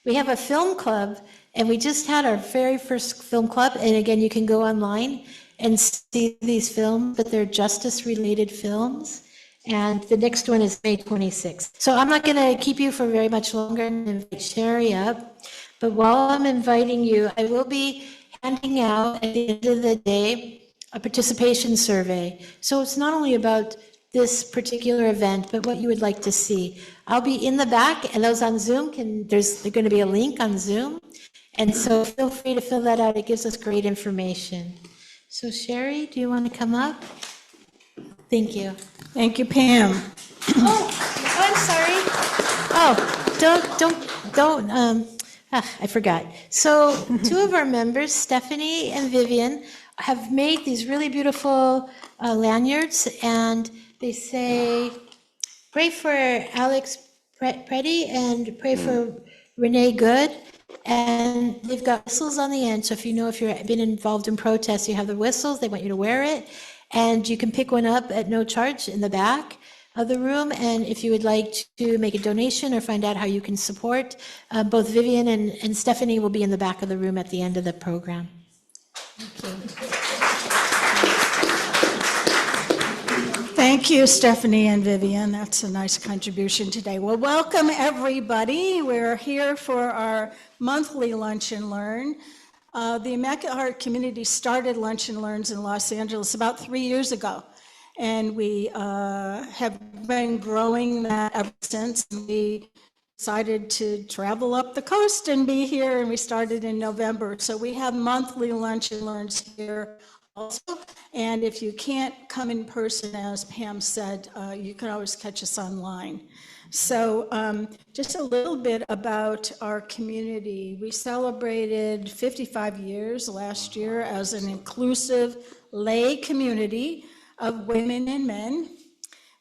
We have a film club, and we just had our very first film club. And again, you can go online and see these films, but they're justice-related films. And the next one is May 26th. So I'm not going to keep you for very much longer and invite Sherry up. But while I'm inviting you, I will be handing out at the end of the day a participation survey. So it's not only about this particular event, but what you would like to see. I'll be in the back, and those on Zoom there's going to be a link on Zoom. And so feel free to fill that out. It gives us great information. So Sherry, do you want to come up? Thank you. Thank you, Pam. I'm sorry. I forgot. So two of our members, Stephanie and Vivian, have made these really beautiful lanyards, and they say, pray for Alex Preddy and pray for Renee Good. And they've got whistles on the end. So if you've been involved in protests, you have the whistles, they want you to wear it. And you can pick one up at no charge in the back of the room. And if you would like to make a donation or find out how you can support, both Vivian and Stephanie will be in the back of the room at the end of the program. Thank you, Stephanie and Vivian. That's a nice contribution today. Well, welcome everybody. We're here for our monthly Lunch and Learn. The Immaculate Heart Community started Lunch and Learns in Los Angeles about 3 years ago. And we have been growing that ever since. We decided to travel up the coast and be here, and we started in November. So we have monthly Lunch and Learns here also. And if you can't come in person, as Pam said, you can always catch us online. So just a little bit about our community. We celebrated 55 years last year as an inclusive lay community of women and men.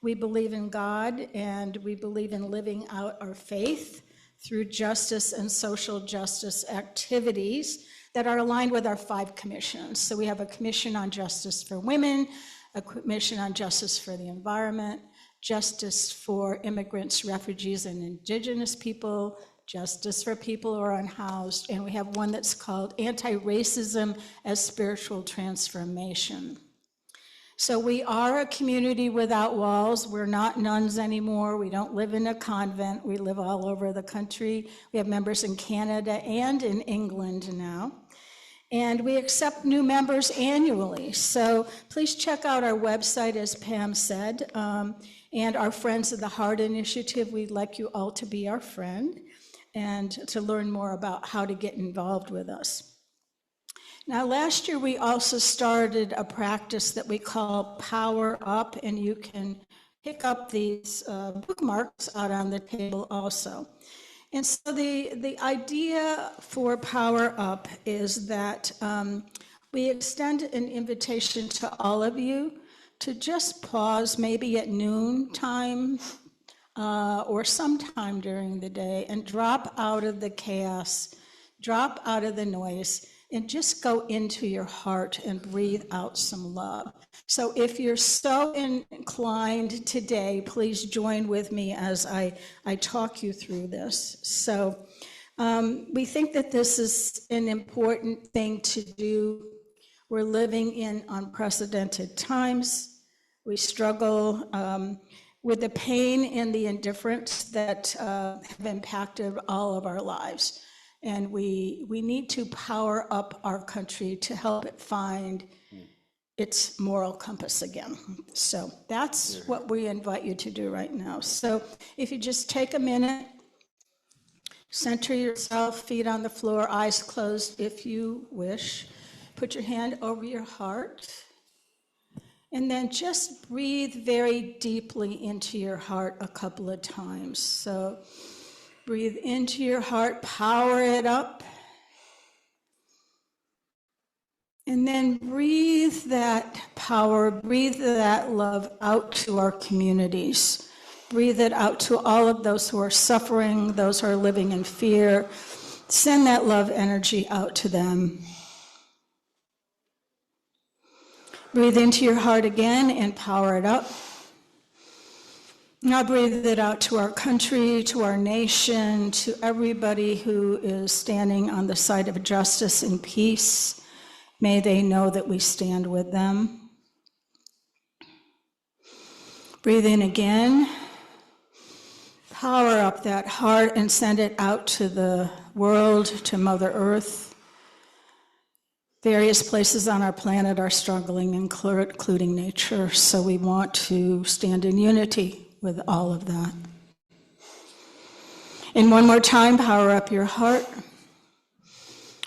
We believe in God, and we believe in living out our faith through justice and social justice activities that are aligned with our 5 commissions. So we have a commission on justice for women, a commission on justice for the environment, justice for immigrants, refugees, and indigenous people, justice for people who are unhoused, and we have one that's called anti-racism as spiritual transformation. So we are a community without walls. We're not nuns anymore. We don't live in a convent. We live all over the country. We have members in Canada and in England now. And we accept new members annually. So please check out our website, as Pam said, and our Friends of the Heart Initiative. We'd like you all to be our friend and to learn more about how to get involved with us. Now, last year we also started a practice that we call Power Up, and you can pick up these bookmarks out on the table also. And so the idea for Power Up is that we extend an invitation to all of you to just pause maybe at noon time or sometime during the day and drop out of the chaos, drop out of the noise, and just go into your heart and breathe out some love. So if you're so inclined today, please join with me as I talk you through this. So we think that this is an important thing to do. We're living in unprecedented times. We struggle with the pain and the indifference that have impacted all of our lives. And we need to power up our country to help it find its moral compass again. So that's what we invite you to do right now. So if you just take a minute, center yourself, feet on the floor, eyes closed if you wish. Put your hand over your heart. And then just breathe very deeply into your heart a couple of times. So breathe into your heart, power it up. And then breathe that power, breathe that love out to our communities. Breathe it out to all of those who are suffering, those who are living in fear. Send that love energy out to them. Breathe into your heart again and power it up. Now breathe it out to our country, to our nation, to everybody who is standing on the side of justice and peace. May they know that we stand with them. Breathe in again. Power up that heart and send it out to the world, to Mother Earth. Various places on our planet are struggling, including nature, so we want to stand in unity with all of that. And one more time, power up your heart.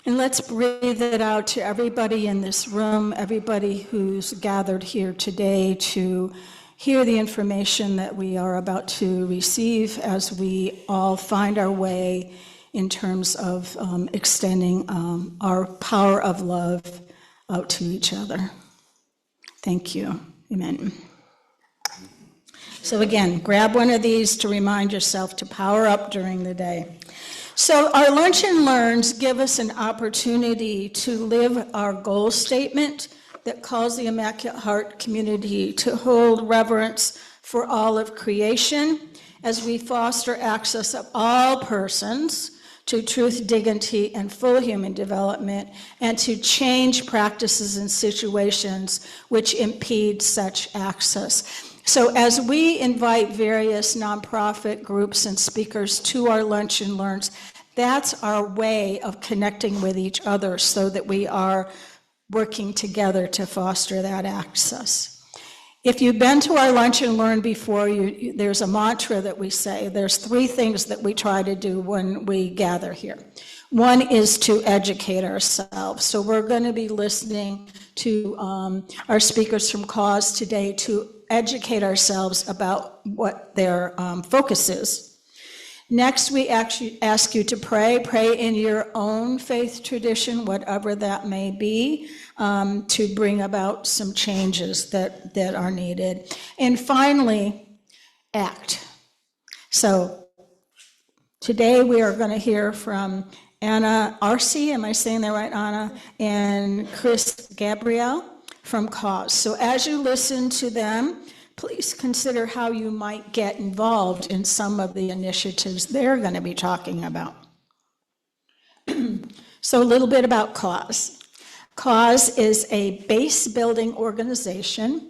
And let's breathe it out to everybody in this room, everybody who's gathered here today to hear the information that we are about to receive as we all find our way in terms of extending our power of love out to each other. Thank you. Amen. So again, grab one of these to remind yourself to power up during the day. So our Lunch and Learns give us an opportunity to live our goal statement that calls the Immaculate Heart Community to hold reverence for all of creation as we foster access of all persons to truth, dignity, and full human development, and to change practices and situations which impede such access. So as we invite various nonprofit groups and speakers to our Lunch and Learns, that's our way of connecting with each other so that we are working together to foster that access. If you've been to our Lunch and Learn before, there's a mantra that we say. There's 3 things that we try to do when we gather here. One is to educate ourselves. So we're going to be listening to our speakers from Cause today to educate ourselves about what their focus is. Next, we actually ask you to pray in your own faith tradition, whatever that may be, to bring about some changes that are needed. And finally, act. So today we are going to hear from Anna Arce, am I saying that right, Anna? And Chris Gabriel from Cause. So as you listen to them, please consider how you might get involved in some of the initiatives they're going to be talking about. So a little bit about Cause. Cause is a base-building organization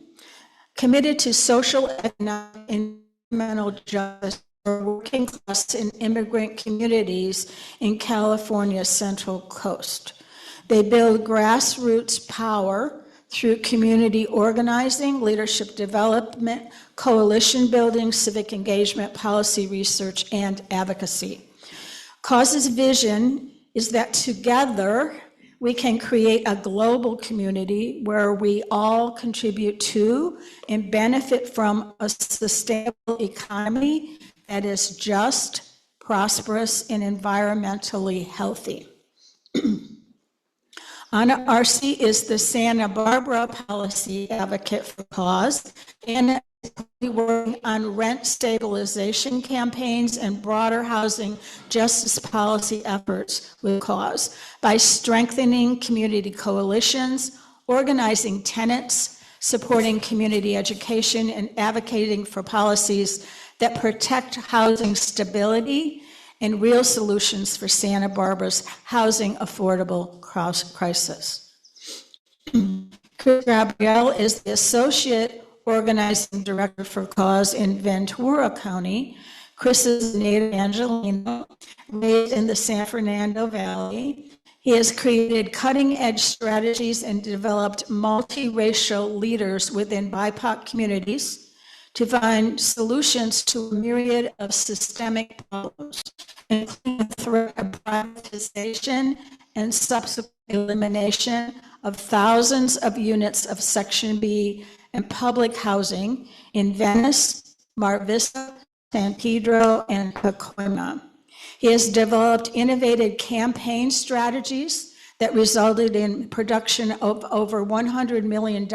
committed to social, economic, and environmental justice for working class and immigrant communities in California's Central Coast. They build grassroots power through community organizing, leadership development, coalition building, civic engagement, policy research, and advocacy. Cause's vision is that together we can create a global community where we all contribute to and benefit from a sustainable economy that is just, prosperous, and environmentally healthy. Anna Arce is the Santa Barbara policy advocate for Cause and is working on rent stabilization campaigns and broader housing justice policy efforts with Cause by strengthening community coalitions, organizing tenants, supporting community education, and advocating for policies that protect housing stability and real solutions for Santa Barbara's housing affordable crisis. Chris Gabriel is the Associate Organizing Director for Cause in Ventura County. Chris is a native Angelino, raised in the San Fernando Valley. He has created cutting-edge strategies and developed multiracial leaders within BIPOC communities to find solutions to a myriad of systemic problems, including the threat of privatization and subsequent elimination of thousands of units of Section B and public housing in Venice, Mar Vista, San Pedro, and Pacoima. He has developed innovative campaign strategies that resulted in production of over $100 million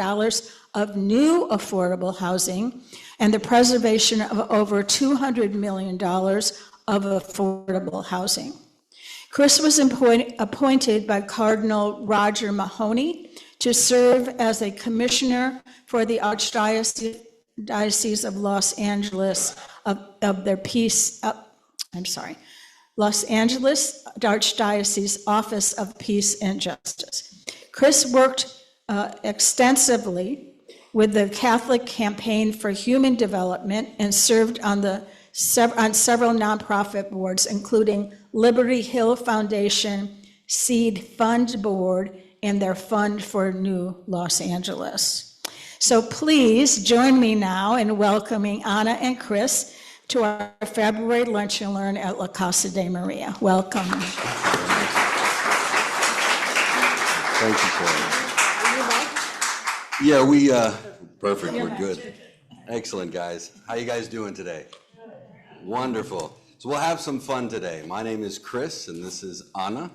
of new affordable housing and the preservation of over $200 million of affordable housing. Chris was appointed by Cardinal Roger Mahoney to serve as a commissioner for the Archdiocese of Los Angeles of their peace, Los Angeles Archdiocese Office of Peace and Justice. Chris worked extensively with the Catholic Campaign for Human Development and served on several nonprofit boards, including Liberty Hill Foundation, Seed Fund Board, and their Fund for New Los Angeles. So please join me now in welcoming Anna and Chris to our February Lunch and Learn at La Casa de Maria. Welcome. Thank you, Sarah. Yeah, perfect, we're good. Excellent, guys. How you guys doing today? Wonderful. So we'll have some fun today. My name is Chris, and this is Anna,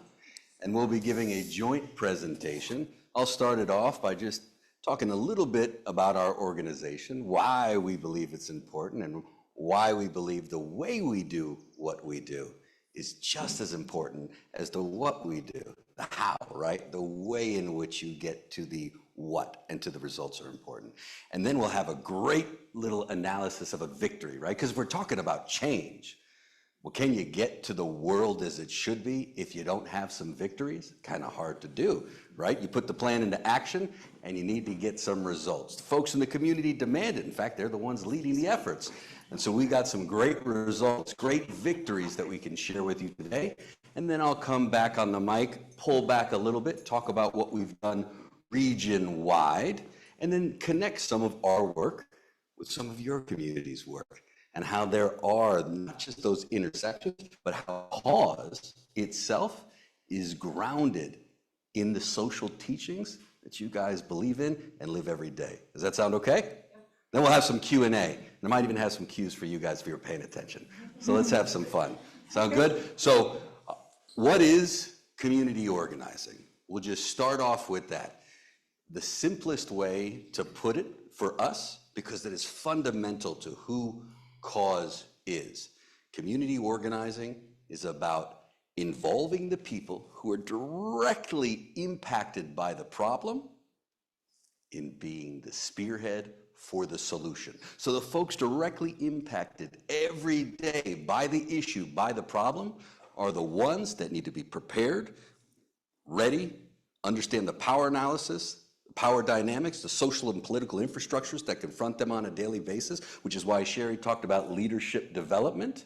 and we'll be giving a joint presentation. I'll start it off by just talking a little bit about our organization, why we believe it's important, and why we believe the way we do what we do is just as important as the what we do, the how, right? The way in which you get to the what and to the results are important. And then we'll have a great little analysis of a victory, right? Because we're talking about change. Well, can you get to the world as it should be if you don't have some victories? Kind of hard to do, right? You put the plan into action and you need to get some results. The folks in the community demand it. In fact, they're the ones leading the efforts. And so we got some great results, great victories that we can share with you today. And then I'll come back on the mic, pull back a little bit, talk about what we've done region-wide, and then connect some of our work with some of your community's work, and how there are not just those intersections, but how cause itself is grounded in the social teachings that you guys believe in and live every day. Does that sound okay? Then we'll have some Q&A, and I might even have some cues for you guys if you're paying attention. So let's have some fun. Sound good? So what is community organizing? We'll just start off with that. The simplest way to put it for us, because it is fundamental to who cause is. Community organizing is about involving the people who are directly impacted by the problem in being the spearhead for the solution. So the folks directly impacted every day by the issue, by the problem, are the ones that need to be prepared, ready, understand the power analysis, power dynamics, the social and political infrastructures that confront them on a daily basis, which is why Sherry talked about leadership development.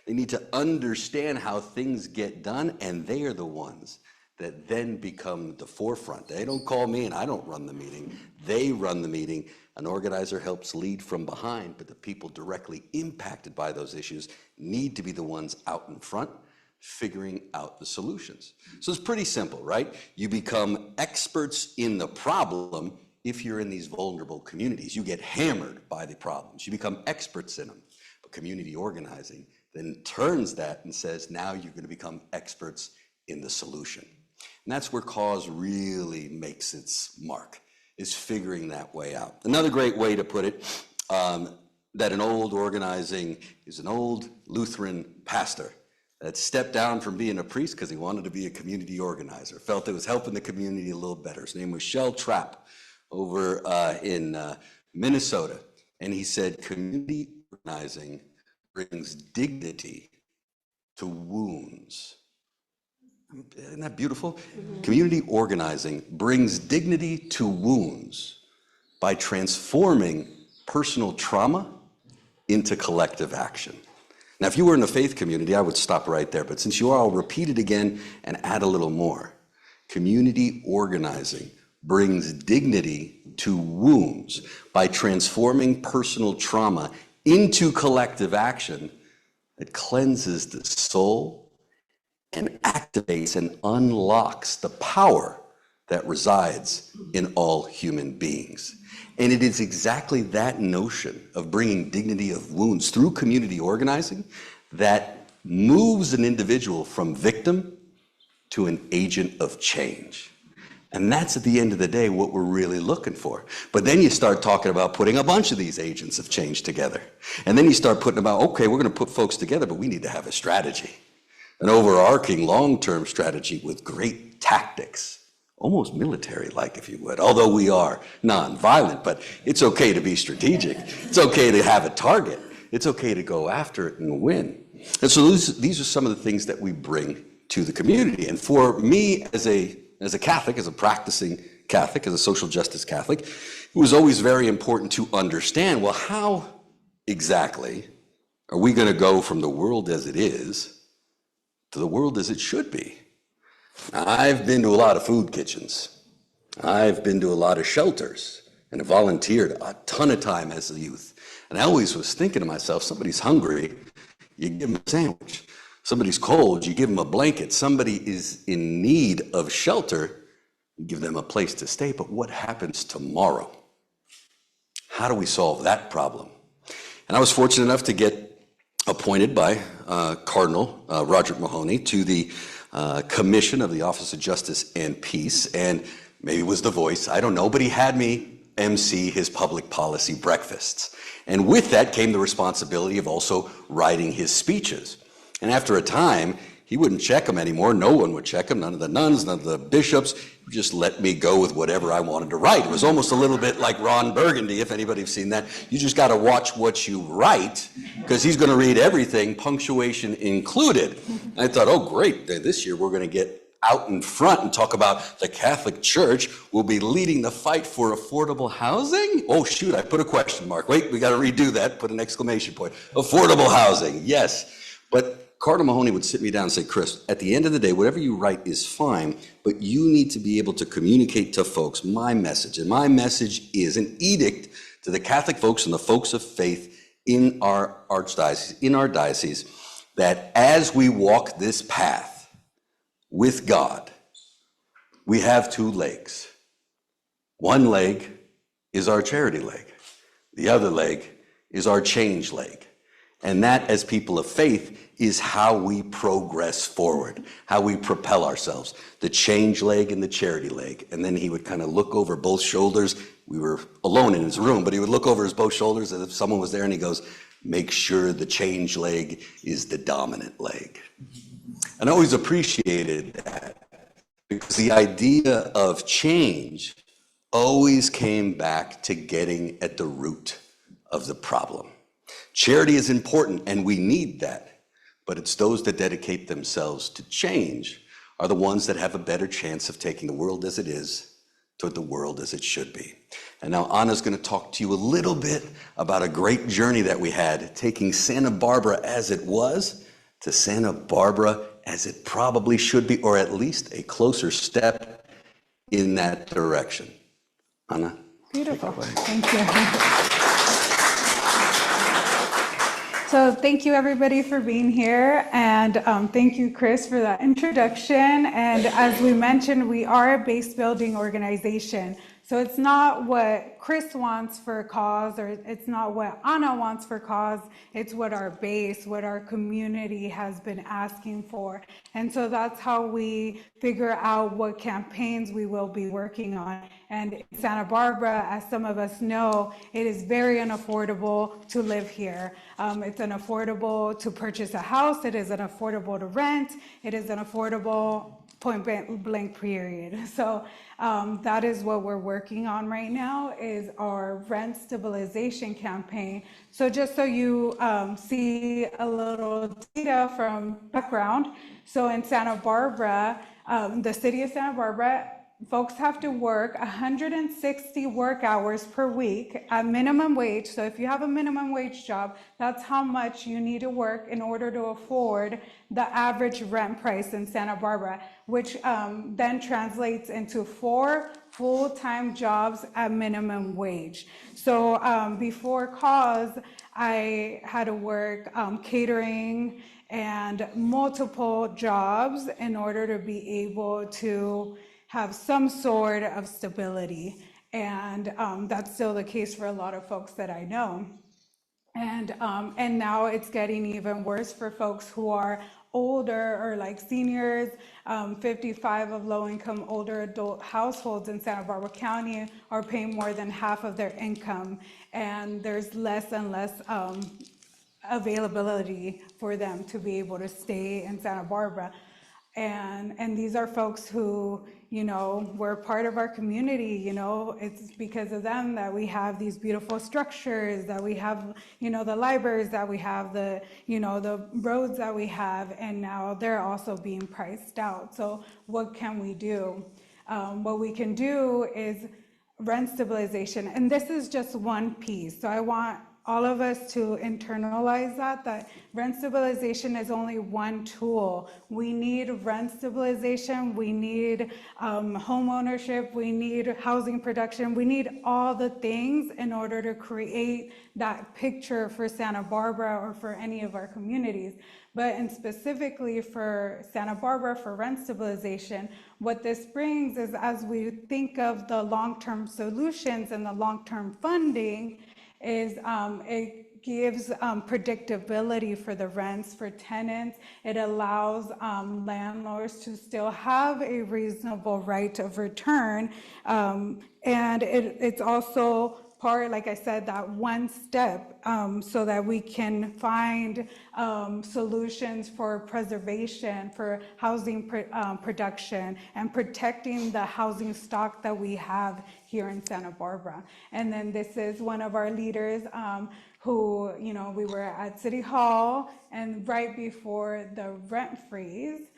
They need to understand how things get done, and they are the ones that then become the forefront. They don't call me and I don't run the meeting. They run the meeting. An organizer helps lead from behind, but the people directly impacted by those issues need to be the ones out in front, figuring out the solutions. So it's pretty simple, right? You become experts in the problem if you're in these vulnerable communities. You get hammered by the problems. You become experts in them. But community organizing then turns that and says, now you're going to become experts in the solution. And that's where cause really makes its mark, is figuring that way out. Another great way to put it, that an old organizing is an old Lutheran pastor that stepped down from being a priest because he wanted to be a community organizer, felt it was helping the community a little better. His name was Shel Trapp over in Minnesota. And he said, community organizing brings dignity to wounds. Isn't that beautiful? Mm-hmm. Community organizing brings dignity to wounds by transforming personal trauma into collective action. Now, if you were in a faith community, I would stop right there. But since you are, I'll repeat it again and add a little more. Community organizing brings dignity to wounds by transforming personal trauma into collective action that cleanses the soul and activates and unlocks the power that resides in all human beings. And it is exactly that notion of bringing dignity of wounds through community organizing that moves an individual from victim to an agent of change. And that's at the end of the day what we're really looking for. But then you start talking about putting a bunch of these agents of change together. And then you start putting about, okay, we're going to put folks together, but we need to have a strategy. An overarching long-term strategy with great tactics, almost military-like, if you would, although we are non-violent, but it's okay to be strategic. It's okay to have a target. it's okay to go after it and win. And so these are some of the things that we bring to the community. And for me as a Catholic, as a practicing Catholic, as a social justice Catholic, it was always very important to understand, well, how exactly are we going to go from the world as it is to the world as it should be? Now, I've been to a lot of food kitchens. I've been to a lot of shelters and volunteered a ton of time as a youth. And I always was thinking to myself, somebody's hungry, you give them a sandwich. Somebody's cold, you give them a blanket. Somebody is in need of shelter, you give them a place to stay. But what happens tomorrow? How do we solve that problem? And I was fortunate enough to get appointed by Cardinal Roger Mahoney to the commission of the Office of Justice and Peace, and maybe it was the voice, I don't know, but he had me MC his public policy breakfasts. And with that came the responsibility of also writing his speeches. And after a time, he wouldn't check them anymore. No one would check them, none of the nuns, none of the bishops. He would just let me go with whatever I wanted to write. It was almost a little bit like Ron Burgundy, if anybody's seen that. You just got to watch what you write, because he's going to read everything, punctuation included. And I thought, oh, great, this year we're going to get out in front and talk about the Catholic Church will be leading the fight for affordable housing. Oh, shoot, I put a question mark. Wait, we got to redo that, put an exclamation point. Affordable housing, yes. But Cardinal Mahoney would sit me down and say, Chris, at the end of the day, whatever you write is fine, but you need to be able to communicate to folks my message. And my message is an edict to the Catholic folks and the folks of faith in our archdiocese, in our diocese, that as we walk this path with God, we have two legs. One leg is our charity leg. The other leg is our change leg. And that, as people of faith, is how we progress forward, how we propel ourselves, the change leg and the charity leg. And then he would kind of look over both shoulders. We were alone in his room, but he would look over his both shoulders as if someone was there, and he goes, make sure the change leg is the dominant leg. And I always appreciated that, because the idea of change always came back to getting at the root of the problem. Charity is important, and we need that. But it's those that dedicate themselves to change are the ones that have a better chance of taking the world as it is toward the world as it should be. And now Anna's going to talk to you a little bit about a great journey that we had, taking Santa Barbara as it was to Santa Barbara as it probably should be, or at least a closer step in that direction. Anna? Beautiful. Thank you. So thank you, everybody, for being here. And thank you, Chris, for that introduction. And as we mentioned, we are a base building organization. So it's not what Chris wants for a cause, or it's not what Anna wants for cause. It's what our base, what our community has been asking for. And so that's how we figure out what campaigns we will be working on. And in Santa Barbara, as some of us know, it is very unaffordable to live here. It's unaffordable to purchase a house. It is unaffordable to rent. It is unaffordable, point blank, period. So that is what we're working on right now, is our rent stabilization campaign. So just so you see a little data from background. So in Santa Barbara, the city of Santa Barbara, folks have to work 160 work hours per week at minimum wage. So if you have a minimum wage job, that's how much you need to work in order to afford the average rent price in Santa Barbara, which then translates into 4 full-time jobs at minimum wage. So before cause, I had to work catering and multiple jobs in order to be able to have some sort of stability. And that's still the case for a lot of folks that I know. And now it's getting even worse for folks who are older, or like seniors. 55 of low-income older adult households in Santa Barbara County are paying more than half of their income. And there's less and less availability for them to be able to stay in Santa Barbara. And these are folks who, you know, were part of our community. You know, it's because of them that we have these beautiful structures, that we have, you know, the libraries that we have, the, you know, the roads that we have, and now they're also being priced out. So what can we do? What we can do is rent stabilization, and this is just one piece. So I want all of us to internalize that rent stabilization is only one tool. We need rent stabilization, we need home ownership, we need housing production, we need all the things in order to create that picture for Santa Barbara or for any of our communities. But and specifically for Santa Barbara, for rent stabilization, what this brings is, as we think of the long-term solutions and the long-term funding, is it gives predictability for the rents for tenants. It allows landlords to still have a reasonable right of return. And it's also part, like I said, that one step so that we can find solutions for preservation, for housing production, and protecting the housing stock that we have here in Santa Barbara. And then this is one of our leaders who, you know, we were at City Hall, and right before the rent freeze,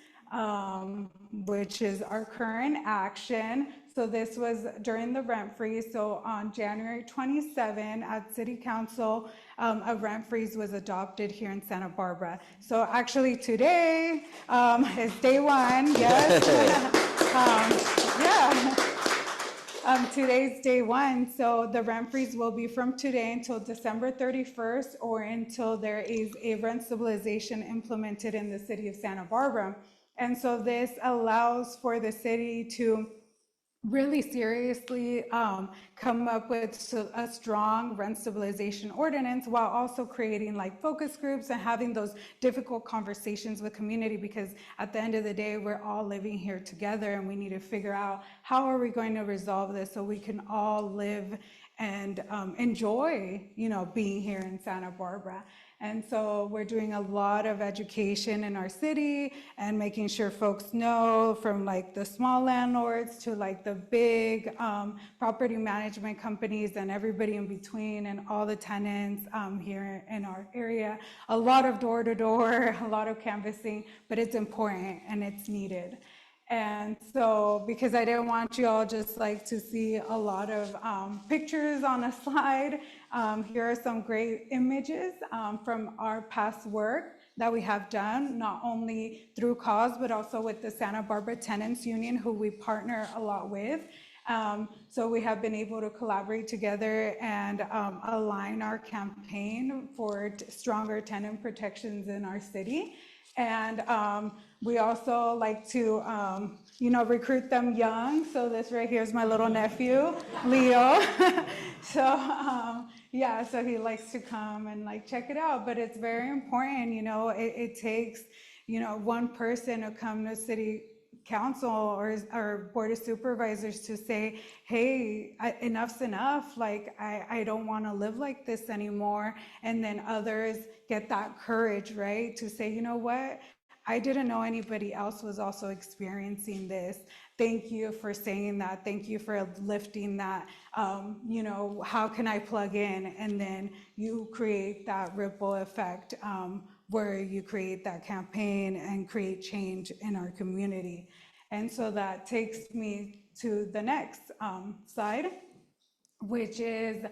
which is our current action. So this was during the rent freeze. So on January 27 at City Council, a rent freeze was adopted here in Santa Barbara. So actually today is day one, yes. Today's day one. So the rent freeze will be from today until December 31st, or until there is a rent stabilization implemented in the city of Santa Barbara. And so this allows for the city to really seriously come up with a strong rent stabilization ordinance, while also creating like focus groups and having those difficult conversations with community, because at the end of the day, we're all living here together, and we need to figure out how are we going to resolve this so we can all live and enjoy, you know, being here in Santa Barbara. And so we're doing a lot of education in our city and making sure folks know, from like the small landlords to like the big property management companies and everybody in between, and all the tenants here in our area. A lot of door-to-door, a lot of canvassing, but it's important and it's needed. And so, because I didn't want you all just like to see a lot of pictures on a slide, here are some great images from our past work that we have done, not only through CAUSE, but also with the Santa Barbara Tenants Union, who we partner a lot with. So we have been able to collaborate together and align our campaign for stronger tenant protections in our city. And we also like to, you know, recruit them young. So this right here is my little nephew, Leo. So yeah, so he likes to come and like check it out. But it's very important, you know, it takes, you know, one person to come to city council or board of supervisors to say, hey, enough's enough, like I don't want to live like this anymore. And then others get that courage, right, to say, you know what, I didn't know anybody else was also experiencing this. Thank you for saying that. Thank you for lifting that. You know, how can I plug in? And then you create that ripple effect where you create that campaign and create change in our community. And so that takes me to the next slide, which is,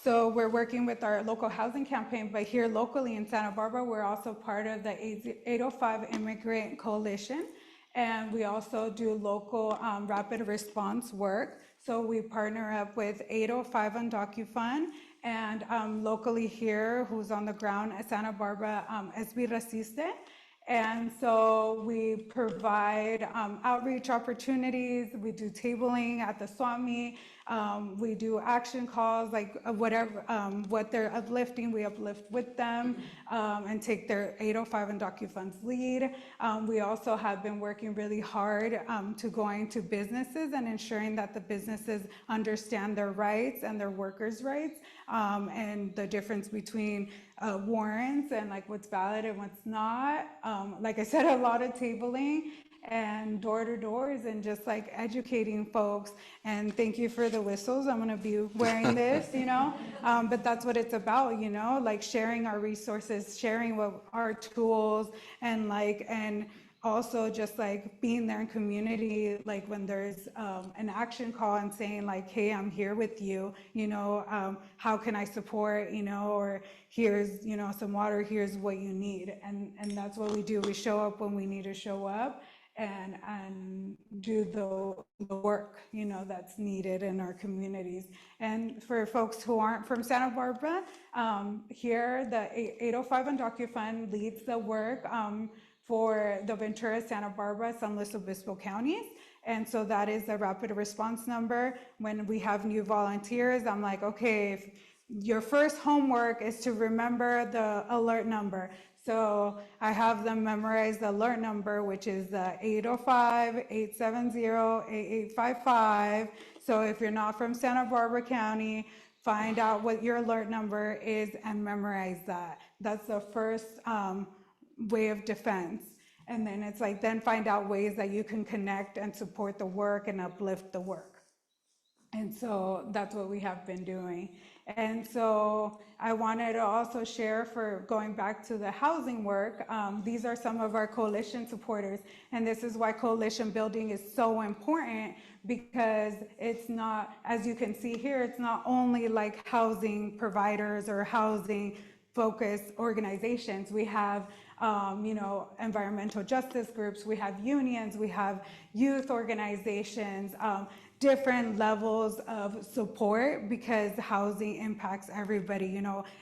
so we're working with our local housing campaign, but here locally in Santa Barbara, we're also part of the 805 Immigrant Coalition. And we also do local rapid response work. So we partner up with 805 on DocuFund, and locally here, who's on the ground at Santa Barbara, SB Resiste. And so we provide outreach opportunities. We do tabling at the swap meet. We do action calls, like whatever, what they're uplifting, we uplift with them and take their 805 and DocuFund's lead. We also have been working really hard to going to businesses and ensuring that the businesses understand their rights and their workers' rights, and the difference between warrants and like what's valid and what's not. Like I said, a lot of tabling and door-to-doors and just like educating folks. And thank you for the whistles. I'm gonna be wearing this, but that's what it's about, like sharing our resources, sharing what our tools, and also just like being there in community, like when there's an action call and saying like, hey, I'm here with you, how can I support, or here's, some water, here's what you need. And that's what we do. We show up when we need to show up and do the work, that's needed in our communities. And for folks who aren't from Santa Barbara, here the 805 and DocuFund leads the work for the Ventura, Santa Barbara, San Luis Obispo counties. And so that is the rapid response number. When we have new volunteers, I'm like, okay, if your first homework is to remember the alert number. So I have them memorize the alert number, which is the 805-870-8855. So if you're not from Santa Barbara County, find out what your alert number is and memorize that. That's the first way of defense. And then it's like, then find out ways that you can connect and support the work and uplift the work. And so that's what we have been doing. And so I wanted to also share, for going back to the housing work, these are some of our coalition supporters. And this is why coalition building is so important, because it's not, as you can see here, it's not only like housing providers or housing focused organizations. We have environmental justice groups, we have unions, we have youth organizations, different levels of support, because housing impacts everybody.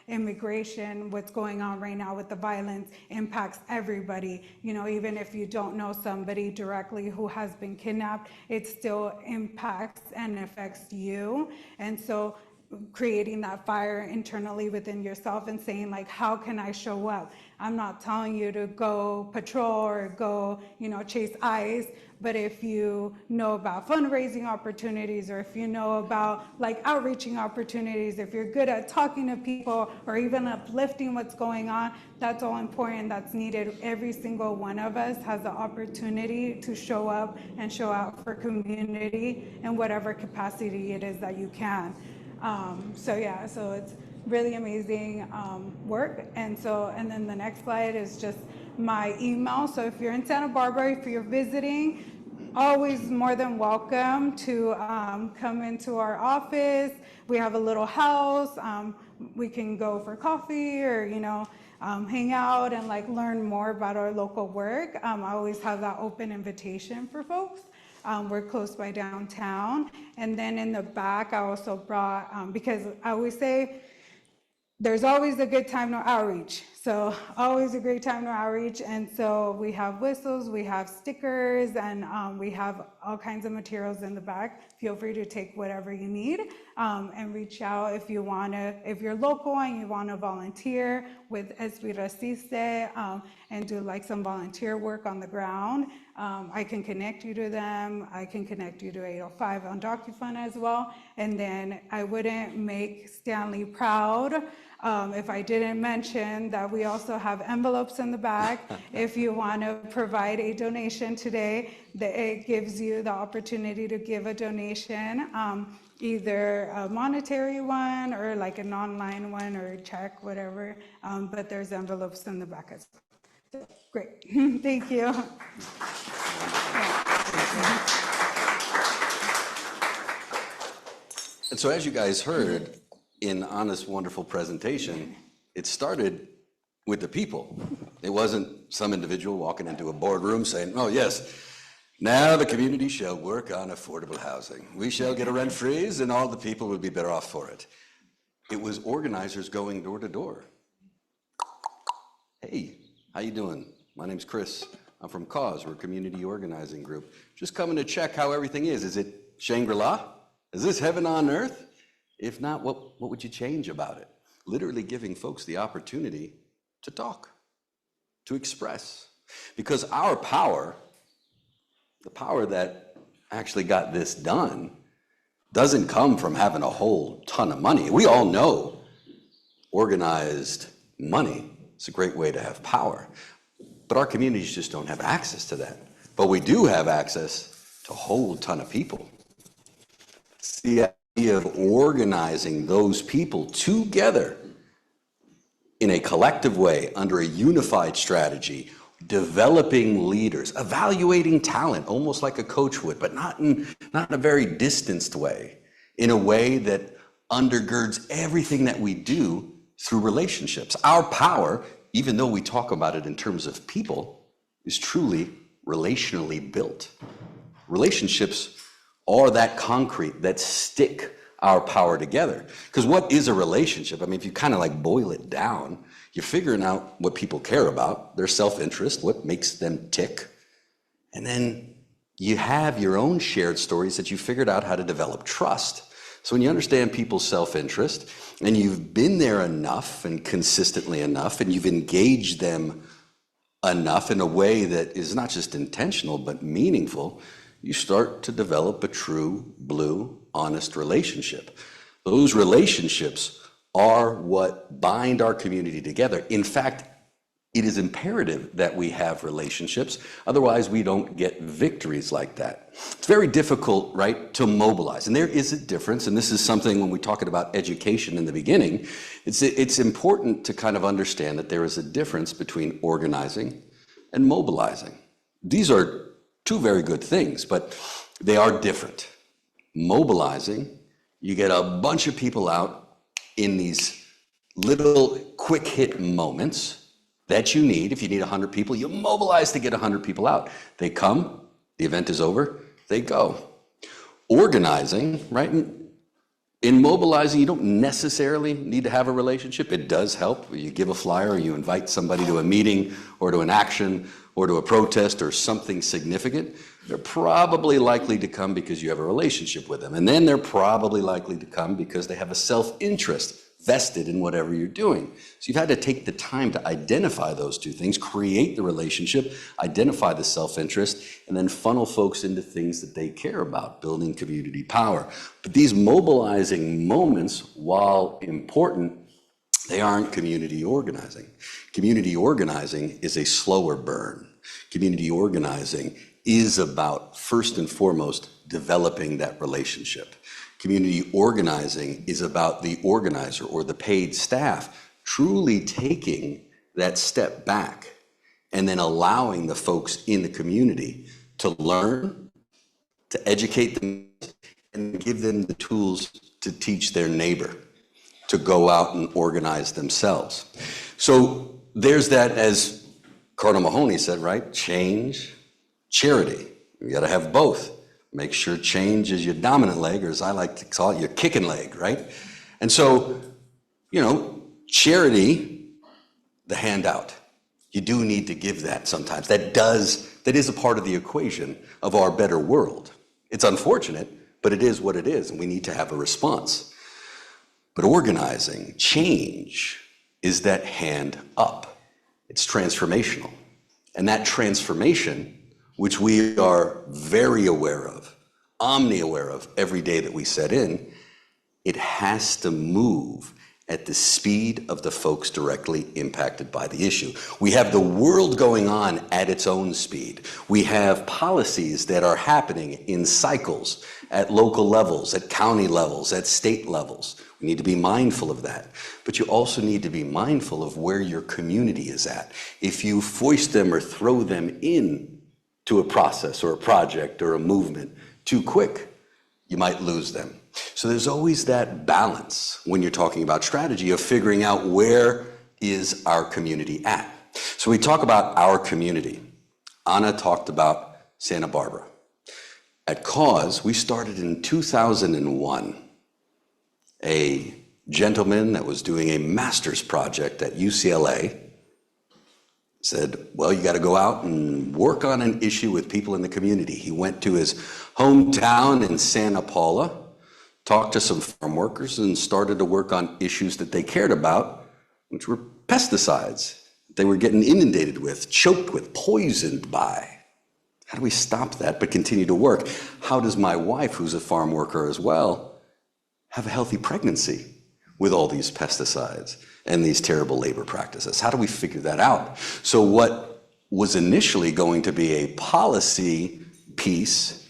Immigration, what's going on right now with the violence, impacts everybody. Even if you don't know somebody directly who has been kidnapped, it still impacts and affects you. And so creating that fire internally within yourself and saying like, how can I show up? I'm not telling you to go patrol or go, chase ICE, but if you know about fundraising opportunities, or if you know about like outreaching opportunities, if you're good at talking to people or even uplifting what's going on, that's all important, that's needed. Every single one of us has the opportunity to show up and show out for community in whatever capacity it is that you can. So it's really amazing work. And then the next slide is just my email. So if you're in Santa Barbara, if you're visiting, always more than welcome to come into our office. We have a little house. We can go for coffee or, hang out and like learn more about our local work. I always have that open invitation for folks. We're close by downtown. And then in the back, I also brought, because I always say, there's always a good time to outreach. So always a great time to outreach. And so we have whistles, we have stickers, and we have all kinds of materials in the back. Feel free to take whatever you need and reach out if you're local and you want to volunteer with Espiraciste and do like some volunteer work on the ground. I can connect you to them. I can connect you to 805 on DocuFund as well. And then I wouldn't make Stanley proud if I didn't mention that we also have envelopes in the back. If you want to provide a donation today, it gives you the opportunity to give a donation, either a monetary one or like an online one or a check, whatever. But there's envelopes in the back as well. So, great. Thank you. And so as you guys heard in Anna's wonderful presentation, it started with the people. It wasn't some individual walking into a boardroom saying, oh yes, now the community shall work on affordable housing. We shall get a rent freeze and all the people will be better off for it. It was organizers going door to door. Hey, how you doing? My name's Chris. I'm from Cause. We're a community organizing group. Just coming to check how everything is. Is it Shangri-La? Is this heaven on earth? If not, what would you change about it? Literally giving folks the opportunity to talk, to express. Because our power, the power that actually got this done, doesn't come from having a whole ton of money. We all know organized money is a great way to have power. But our communities just don't have access to that. But we do have access to a whole ton of people. It's the idea of organizing those people together in a collective way under a unified strategy, developing leaders, evaluating talent, almost like a coach would, but not in a very distanced way, in a way that undergirds everything that we do through relationships. Our power, even though we talk about it in terms of people, is truly relationally built. Relationships are that concrete that stick our power together. Because what is a relationship? I mean, if you kind of like boil it down, you're figuring out what people care about, their self-interest, what makes them tick. And then you have your own shared stories that you figured out how to develop trust. So when you understand people's self-interest and you've been there enough and consistently enough and you've engaged them enough in a way that is not just intentional but meaningful, you start to develop a true, blue, honest relationship. Those relationships are what bind our community together. In fact, it is imperative that we have relationships, otherwise we don't get victories like that. It's very difficult, right, to mobilize. And there is a difference, and this is something when we talked about education in the beginning, it's important to kind of understand that there is a difference between organizing and mobilizing. These are two very good things, but they are different. Mobilizing, you get a bunch of people out in these little quick hit moments that you need. If you need 100 people, you mobilize to get 100 people out. They come, the event is over, they go. Organizing, right? In mobilizing, you don't necessarily need to have a relationship. It does help. You give a flyer, or you invite somebody to a meeting or to an action or to a protest or something significant. They're probably likely to come because you have a relationship with them. And then they're probably likely to come because they have a self-interest vested in whatever you're doing. So you've had to take the time to identify those two things, create the relationship, identify the self-interest, and then funnel folks into things that they care about, building community power. But these mobilizing moments, while important, they aren't community organizing. Community organizing is a slower burn. Community organizing is about, first and foremost, developing that relationship. Community organizing is about the organizer or the paid staff truly taking that step back and then allowing the folks in the community to learn, to educate them, and give them the tools to teach their neighbor, to go out and organize themselves. So there's that, as Cardinal Mahoney said, right? Change, charity. You got to have both. Make sure change is your dominant leg, or as I like to call it, your kicking leg, right? And so, charity, the handout. You do need to give that sometimes. That is a part of the equation of our better world. It's unfortunate, but it is what it is, and we need to have a response. But organizing, change, is that hand up. It's transformational. And that transformation, which we are very aware of, omni-aware of every day that we set in, it has to move at the speed of the folks directly impacted by the issue. We have the world going on at its own speed. We have policies that are happening in cycles at local levels, at county levels, at state levels. We need to be mindful of that. But you also need to be mindful of where your community is at. If you foist them or throw them in to a process or a project or a movement too quick, you might lose them. So there's always that balance when you're talking about strategy of figuring out where is our community at. So we talk about our community. Anna talked about Santa Barbara. At Cause, we started in 2001. A gentleman that was doing a master's project at UCLA said, well, you got to go out and work on an issue with people in the community. He went to his hometown in Santa Paula, talked to some farm workers and started to work on issues that they cared about, which were pesticides they were getting inundated with, choked with, poisoned by. How do we stop that but continue to work? How does my wife, who's a farm worker as well, have a healthy pregnancy with all these pesticides and these terrible labor practices? How do we figure that out? So what was initially going to be a policy piece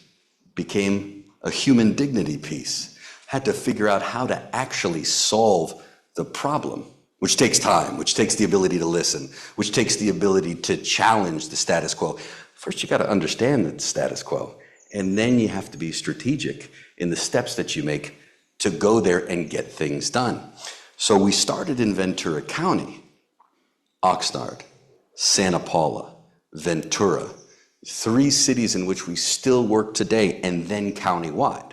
became a human dignity piece. Had to figure out how to actually solve the problem, which takes time, which takes the ability to listen, which takes the ability to challenge the status quo. First, you got to understand the status quo, and then you have to be strategic in the steps that you make to go there and get things done. So we started in Ventura County, Oxnard, Santa Paula, Ventura, 3 cities in which we still work today, and then countywide.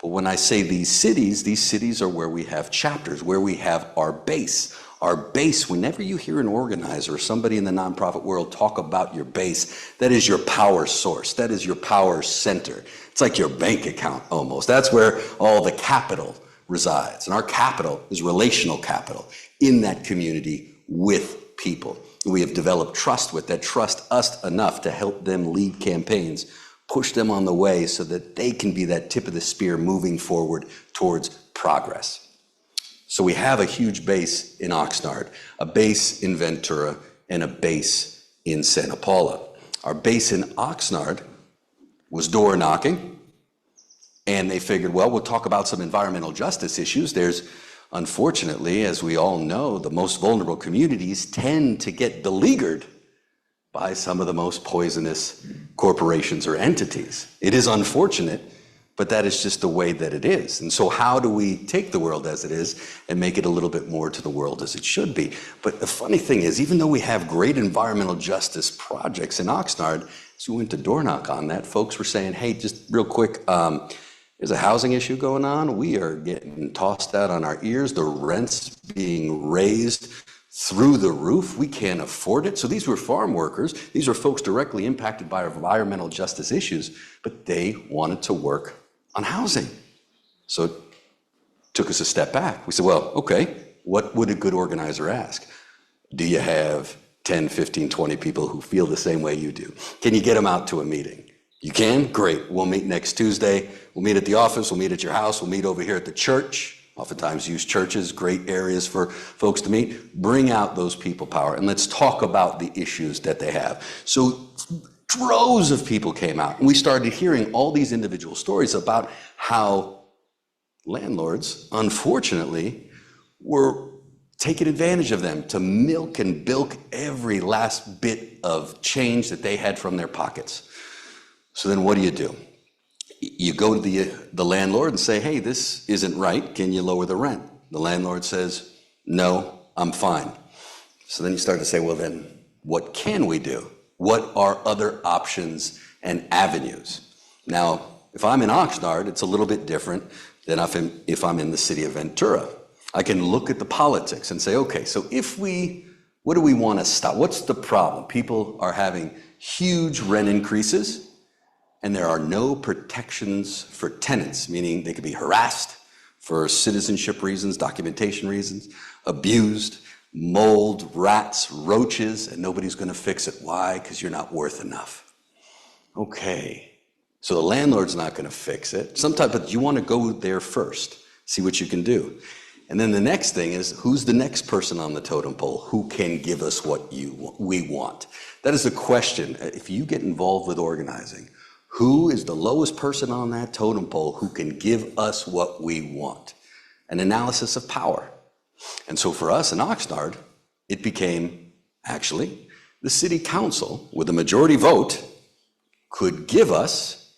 But when I say these cities are where we have chapters, where we have our base. Our base, whenever you hear an organizer or somebody in the nonprofit world talk about your base, that is your power source. That is your power center. It's like your bank account almost. That's where all the capital resides. And our capital is relational capital in that community with people. We have developed trust with that, trust us enough to help them lead campaigns, push them on the way so that they can be that tip of the spear moving forward towards progress. So we have a huge base in Oxnard, a base in Ventura, and a base in Santa Paula. Our base in Oxnard was door knocking, and they figured, well, we'll talk about some environmental justice issues. There's, unfortunately, as we all know, the most vulnerable communities tend to get beleaguered by some of the most poisonous corporations or entities. It is unfortunate, but that is just the way that it is. And so how do we take the world as it is and make it a little bit more to the world as it should be? But the funny thing is, even though we have great environmental justice projects in Oxnard, as we went to door knock on that, folks were saying, hey, just real quick, there's a housing issue going on. We are getting tossed out on our ears. The rent's being raised through the roof. We can't afford it. So these were farm workers. These are folks directly impacted by environmental justice issues, but they wanted to work on housing. So it took us a step back. We said, well, okay, what would a good organizer ask? Do you have 10, 15, 20 people who feel the same way you do? Can you get them out to a meeting? You can? Great. We'll meet next Tuesday. We'll meet at the office. We'll meet at your house. We'll meet over here at the church. Oftentimes use churches, great areas for folks to meet. Bring out those people power, and let's talk about the issues that they have. So droves of people came out, and we started hearing all these individual stories about how landlords, unfortunately, were taking advantage of them to milk and bilk every last bit of change that they had from their pockets. So then what do? You go to the landlord and say, hey, this isn't right. Can you lower the rent? The landlord says, no, I'm fine. So then you start to say, well, then what can we do? What are other options and avenues? Now, if I'm in Oxnard, it's a little bit different than if I'm in the city of Ventura. I can look at the politics and say, okay, so what do we want to stop? What's the problem? People are having huge rent increases, and there are no protections for tenants, meaning they could be harassed for citizenship reasons, documentation reasons, abused, mold, rats, roaches, and nobody's going to fix it. Why? Because you're not worth enough. Okay, so the landlord's not going to fix it. But you want to go there first, see what you can do. And then the next thing is, who's the next person on the totem pole? Who can give us what we want? That is the question. If you get involved with organizing, who is the lowest person on that totem pole who can give us what we want? An analysis of power. And so for us in Oxnard, it became actually the city council with a majority vote could give us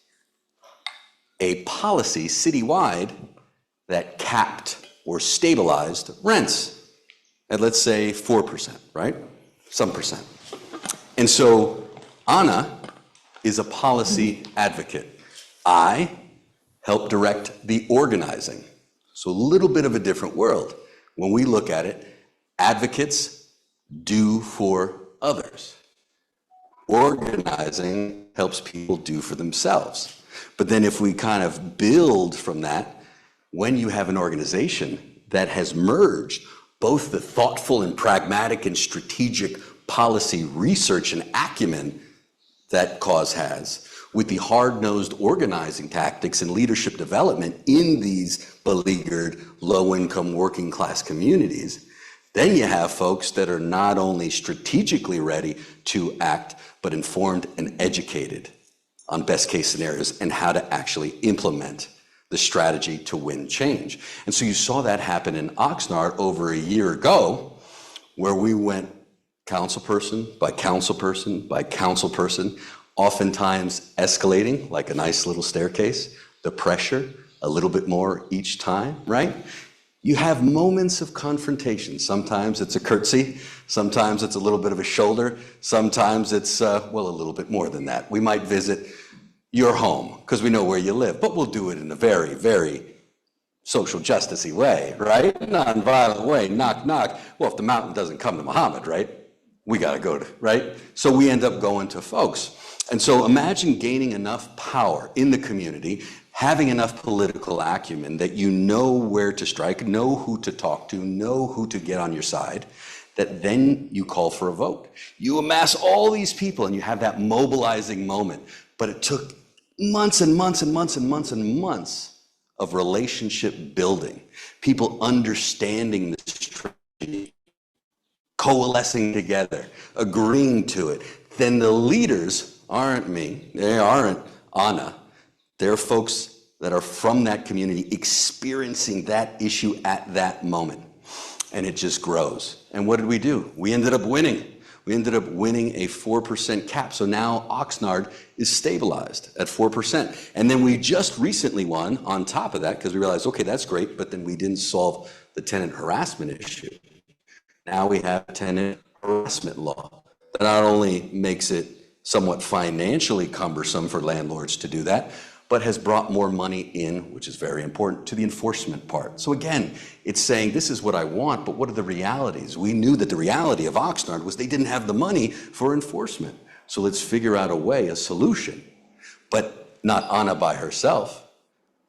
a policy citywide that capped or stabilized rents at, let's say, 4%, right? Some percent. And so Anna is a policy advocate. I help direct the organizing. So a little bit of a different world. When we look at it, advocates do for others. Organizing helps people do for themselves. But then if we kind of build from that, when you have an organization that has merged both the thoughtful and pragmatic and strategic policy research and acumen that cause has with the hard-nosed organizing tactics and leadership development in these beleaguered low-income working class communities, then you have folks that are not only strategically ready to act, but informed and educated on best case scenarios and how to actually implement the strategy to win change. And so you saw that happen in Oxnard over a year ago, where we went councilperson by councilperson by councilperson, oftentimes escalating like a nice little staircase, the pressure a little bit more each time, right? You have moments of confrontation. Sometimes it's a curtsy, sometimes it's a little bit of a shoulder, sometimes it's, well, a little bit more than that. We might visit your home because we know where you live, but we'll do it in a very, very social justice-y way, right? Non-violent way, knock, knock. Well, if the mountain doesn't come to Muhammad, right? We got to go to, right? So we end up going to folks. And so imagine gaining enough power in the community, having enough political acumen that you know where to strike, know who to talk to, know who to get on your side, that then you call for a vote. You amass all these people and you have that mobilizing moment. But it took months and months and months and months and months of relationship building, people understanding the strategy, coalescing together, agreeing to it. Then the leaders aren't me, they aren't Anna, they're folks that are from that community experiencing that issue at that moment. And it just grows. And what did we do? We ended up winning. We ended up winning a 4% cap. So now Oxnard is stabilized at 4%. And then we just recently won on top of that because we realized, okay, that's great, but then we didn't solve the tenant harassment issue. Now we have a tenant harassment law that not only makes it somewhat financially cumbersome for landlords to do that, but has brought more money in, which is very important, to the enforcement part. So again, it's saying, this is what I want, but what are the realities? We knew that the reality of Oxnard was they didn't have the money for enforcement. So let's figure out a way, a solution. But not Anna by herself.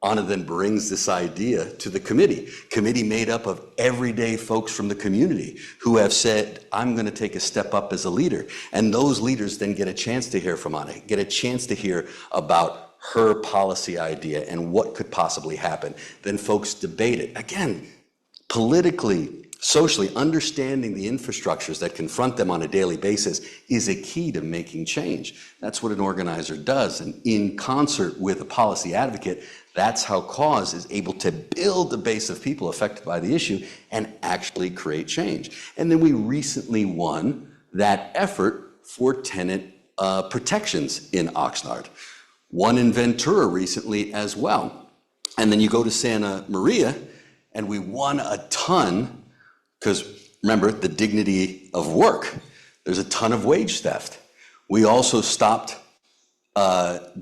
Anna then brings this idea to the committee made up of everyday folks from the community who have said, I'm going to take a step up as a leader. And those leaders then get a chance to hear from Anna, get a chance to hear about her policy idea and what could possibly happen. Then folks debate it. Again, politically, socially, understanding the infrastructures that confront them on a daily basis is a key to making change. That's what an organizer does. And in concert with a policy advocate, that's how Cause is able to build a base of people affected by the issue and actually create change. And then we recently won that effort for tenant protections in Oxnard. One in Ventura recently as well. And then you go to Santa Maria, and we won a ton, because remember, the dignity of work. There's a ton of wage theft. We also stopped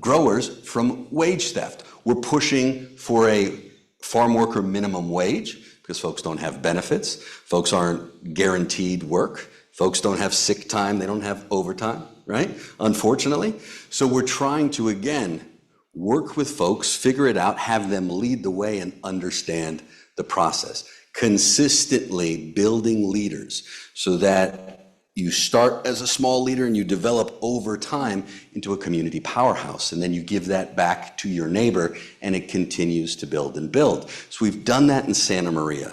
growers from wage theft. We're pushing for a farm worker minimum wage, because folks don't have benefits, folks aren't guaranteed work, folks don't have sick time, they don't have overtime, right? Unfortunately. So we're trying to, again, work with folks, figure it out, have them lead the way and understand the process. Consistently building leaders so that you start as a small leader and you develop over time into a community powerhouse. And then you give that back to your neighbor and it continues to build and build. So we've done that in Santa Maria.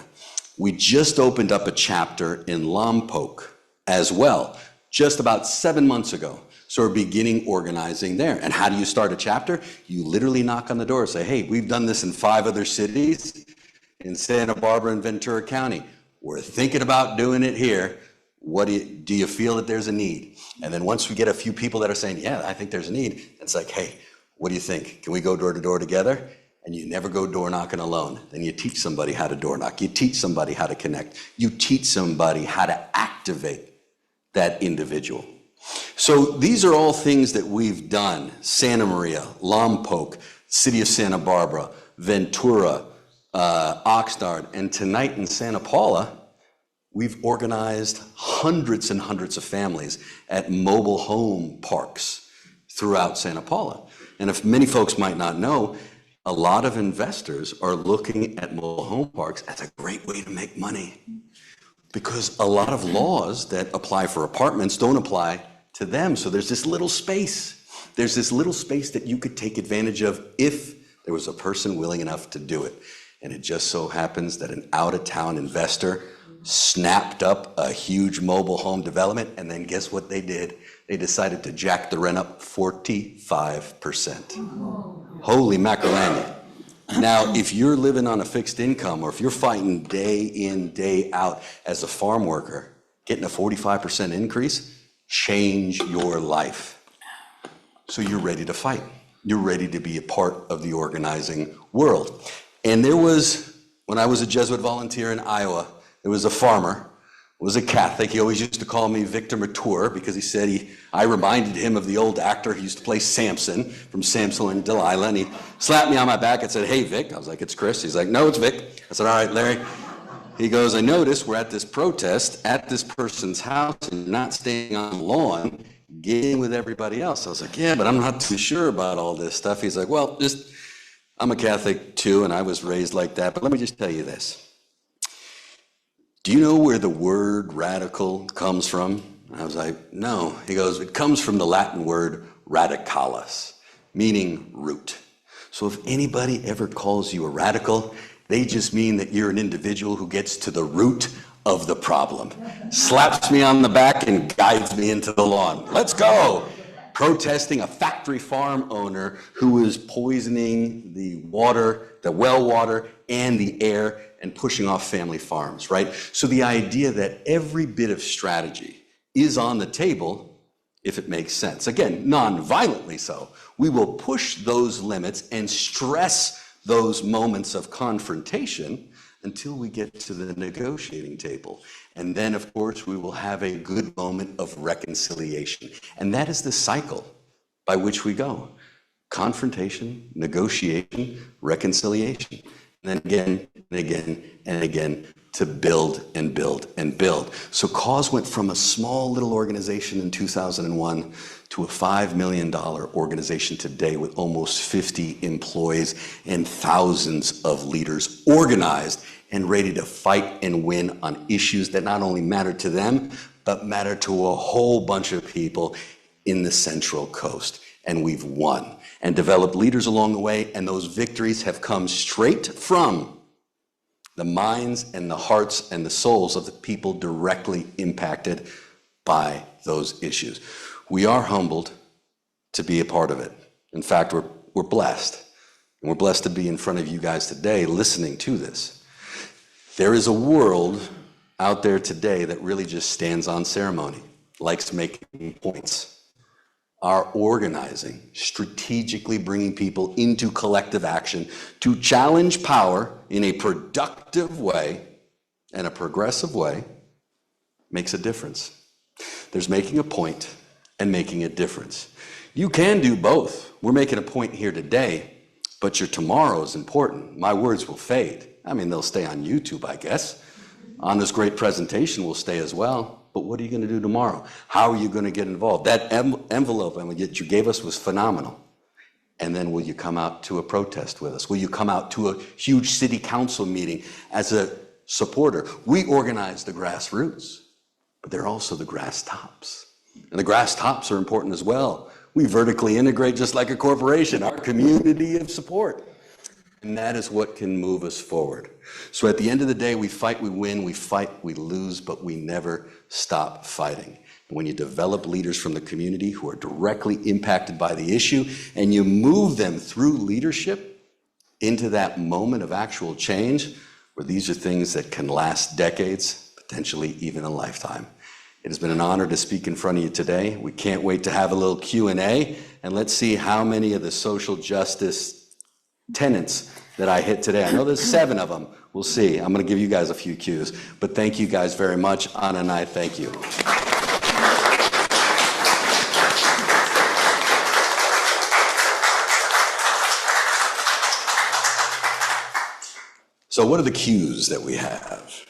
We just opened up a chapter in Lompoc as well, just about 7 months ago. So we're beginning organizing there. And how do you start a chapter? You literally knock on the door and say, hey, we've done this in 5 other cities, in Santa Barbara and Ventura County. We're thinking about doing it here. What do you feel that there's a need? And then once we get a few people that are saying, yeah, I think there's a need, it's like, hey, what do you think? Can we go door to door together? And you never go door knocking alone. Then you teach somebody how to door knock. You teach somebody how to connect. You teach somebody how to activate that individual. So these are all things that we've done. Santa Maria, Lompoc, City of Santa Barbara, Ventura, Oxnard, and tonight in Santa Paula, we've organized hundreds and hundreds of families at mobile home parks throughout Santa Paula. And if many folks might not know, a lot of investors are looking at mobile home parks as a great way to make money, because a lot of laws that apply for apartments don't apply to them. So there's this little space. There's this little space that you could take advantage of if there was a person willing enough to do it. And it just so happens that an out-of-town investor snapped up a huge mobile home development, and then guess what they did? They decided to jack the rent up 45%. Holy macaroni. Now, if you're living on a fixed income, or if you're fighting day in, day out as a farm worker, getting a 45% increase, change your life. So you're ready to fight. You're ready to be a part of the organizing world. And there was, when I was a Jesuit volunteer in Iowa, there was a farmer, was a Catholic. He always used to call me Victor Mature, because he said I reminded him of the old actor who used to play Samson from Samson and Delilah. And he slapped me on my back and said, "Hey, Vic." I was like, "It's Chris." He's like, "No, it's Vic." I said, "All right, Larry." He goes, "I noticed we're at this protest at this person's house and you're not staying on the lawn, getting with everybody else." I was like, "Yeah, but I'm not too sure about all this stuff." He's like, "Well, I'm a Catholic too, and I was raised like that, but let me just tell you this. Do you know where the word radical comes from?" I was like, "No." He goes, "It comes from the Latin word radicalis, meaning root. So if anybody ever calls you a radical, they just mean that you're an individual who gets to the root of the problem." Slaps me on the back and guides me into the lawn. Let's go. Protesting a factory farm owner who was poisoning the water, the well water, and the air, and pushing off family farms, right? So the idea that every bit of strategy is on the table if it makes sense. Again, non-violently so. We will push those limits and stress those moments of confrontation until we get to the negotiating table. And then, of course, we will have a good moment of reconciliation. And that is the cycle by which we go. Confrontation, negotiation, reconciliation. And then again, and again, and again, to build and build and build. So Cause went from a small little organization in 2001 to a $5 million organization today with almost 50 employees and thousands of leaders organized and ready to fight and win on issues that not only matter to them, but matter to a whole bunch of people in the Central Coast. And we've won and developed leaders along the way, and those victories have come straight from the minds and the hearts and the souls of the people directly impacted by those issues. We are humbled to be a part of it. In fact, we're blessed. And we're blessed to be in front of you guys today listening to this. There is a world out there today that really just stands on ceremony, likes making points. Our organizing, strategically bringing people into collective action to challenge power in a productive way and a progressive way makes a difference. There's making a point and making a difference. You can do both. We're making a point here today, but your tomorrow is important. My words will fade. I mean, they'll stay on YouTube, I guess. On this great presentation will stay as well. But what are you going to do tomorrow? How are you going to get involved? That envelope that you gave us was phenomenal. And then will you come out to a protest with us? Will you come out to a huge city council meeting as a supporter? We organize the grassroots, but they're also the grass tops. And the grass tops are important as well. We vertically integrate just like a corporation, our community of support. And that is what can move us forward. So at the end of the day, we fight, we win, we fight, we lose, but we never stop fighting. And when you develop leaders from the community who are directly impacted by the issue, and you move them through leadership into that moment of actual change, where these are things that can last decades, potentially even a lifetime. It has been an honor to speak in front of you today. We can't wait to have a little Q&A, and let's see how many of the social justice tenets that I hit today. I know there's 7 of them. We'll see. I'm going to give you guys a few cues. But thank you guys very much. Anna and I thank you. So what are the cues that we have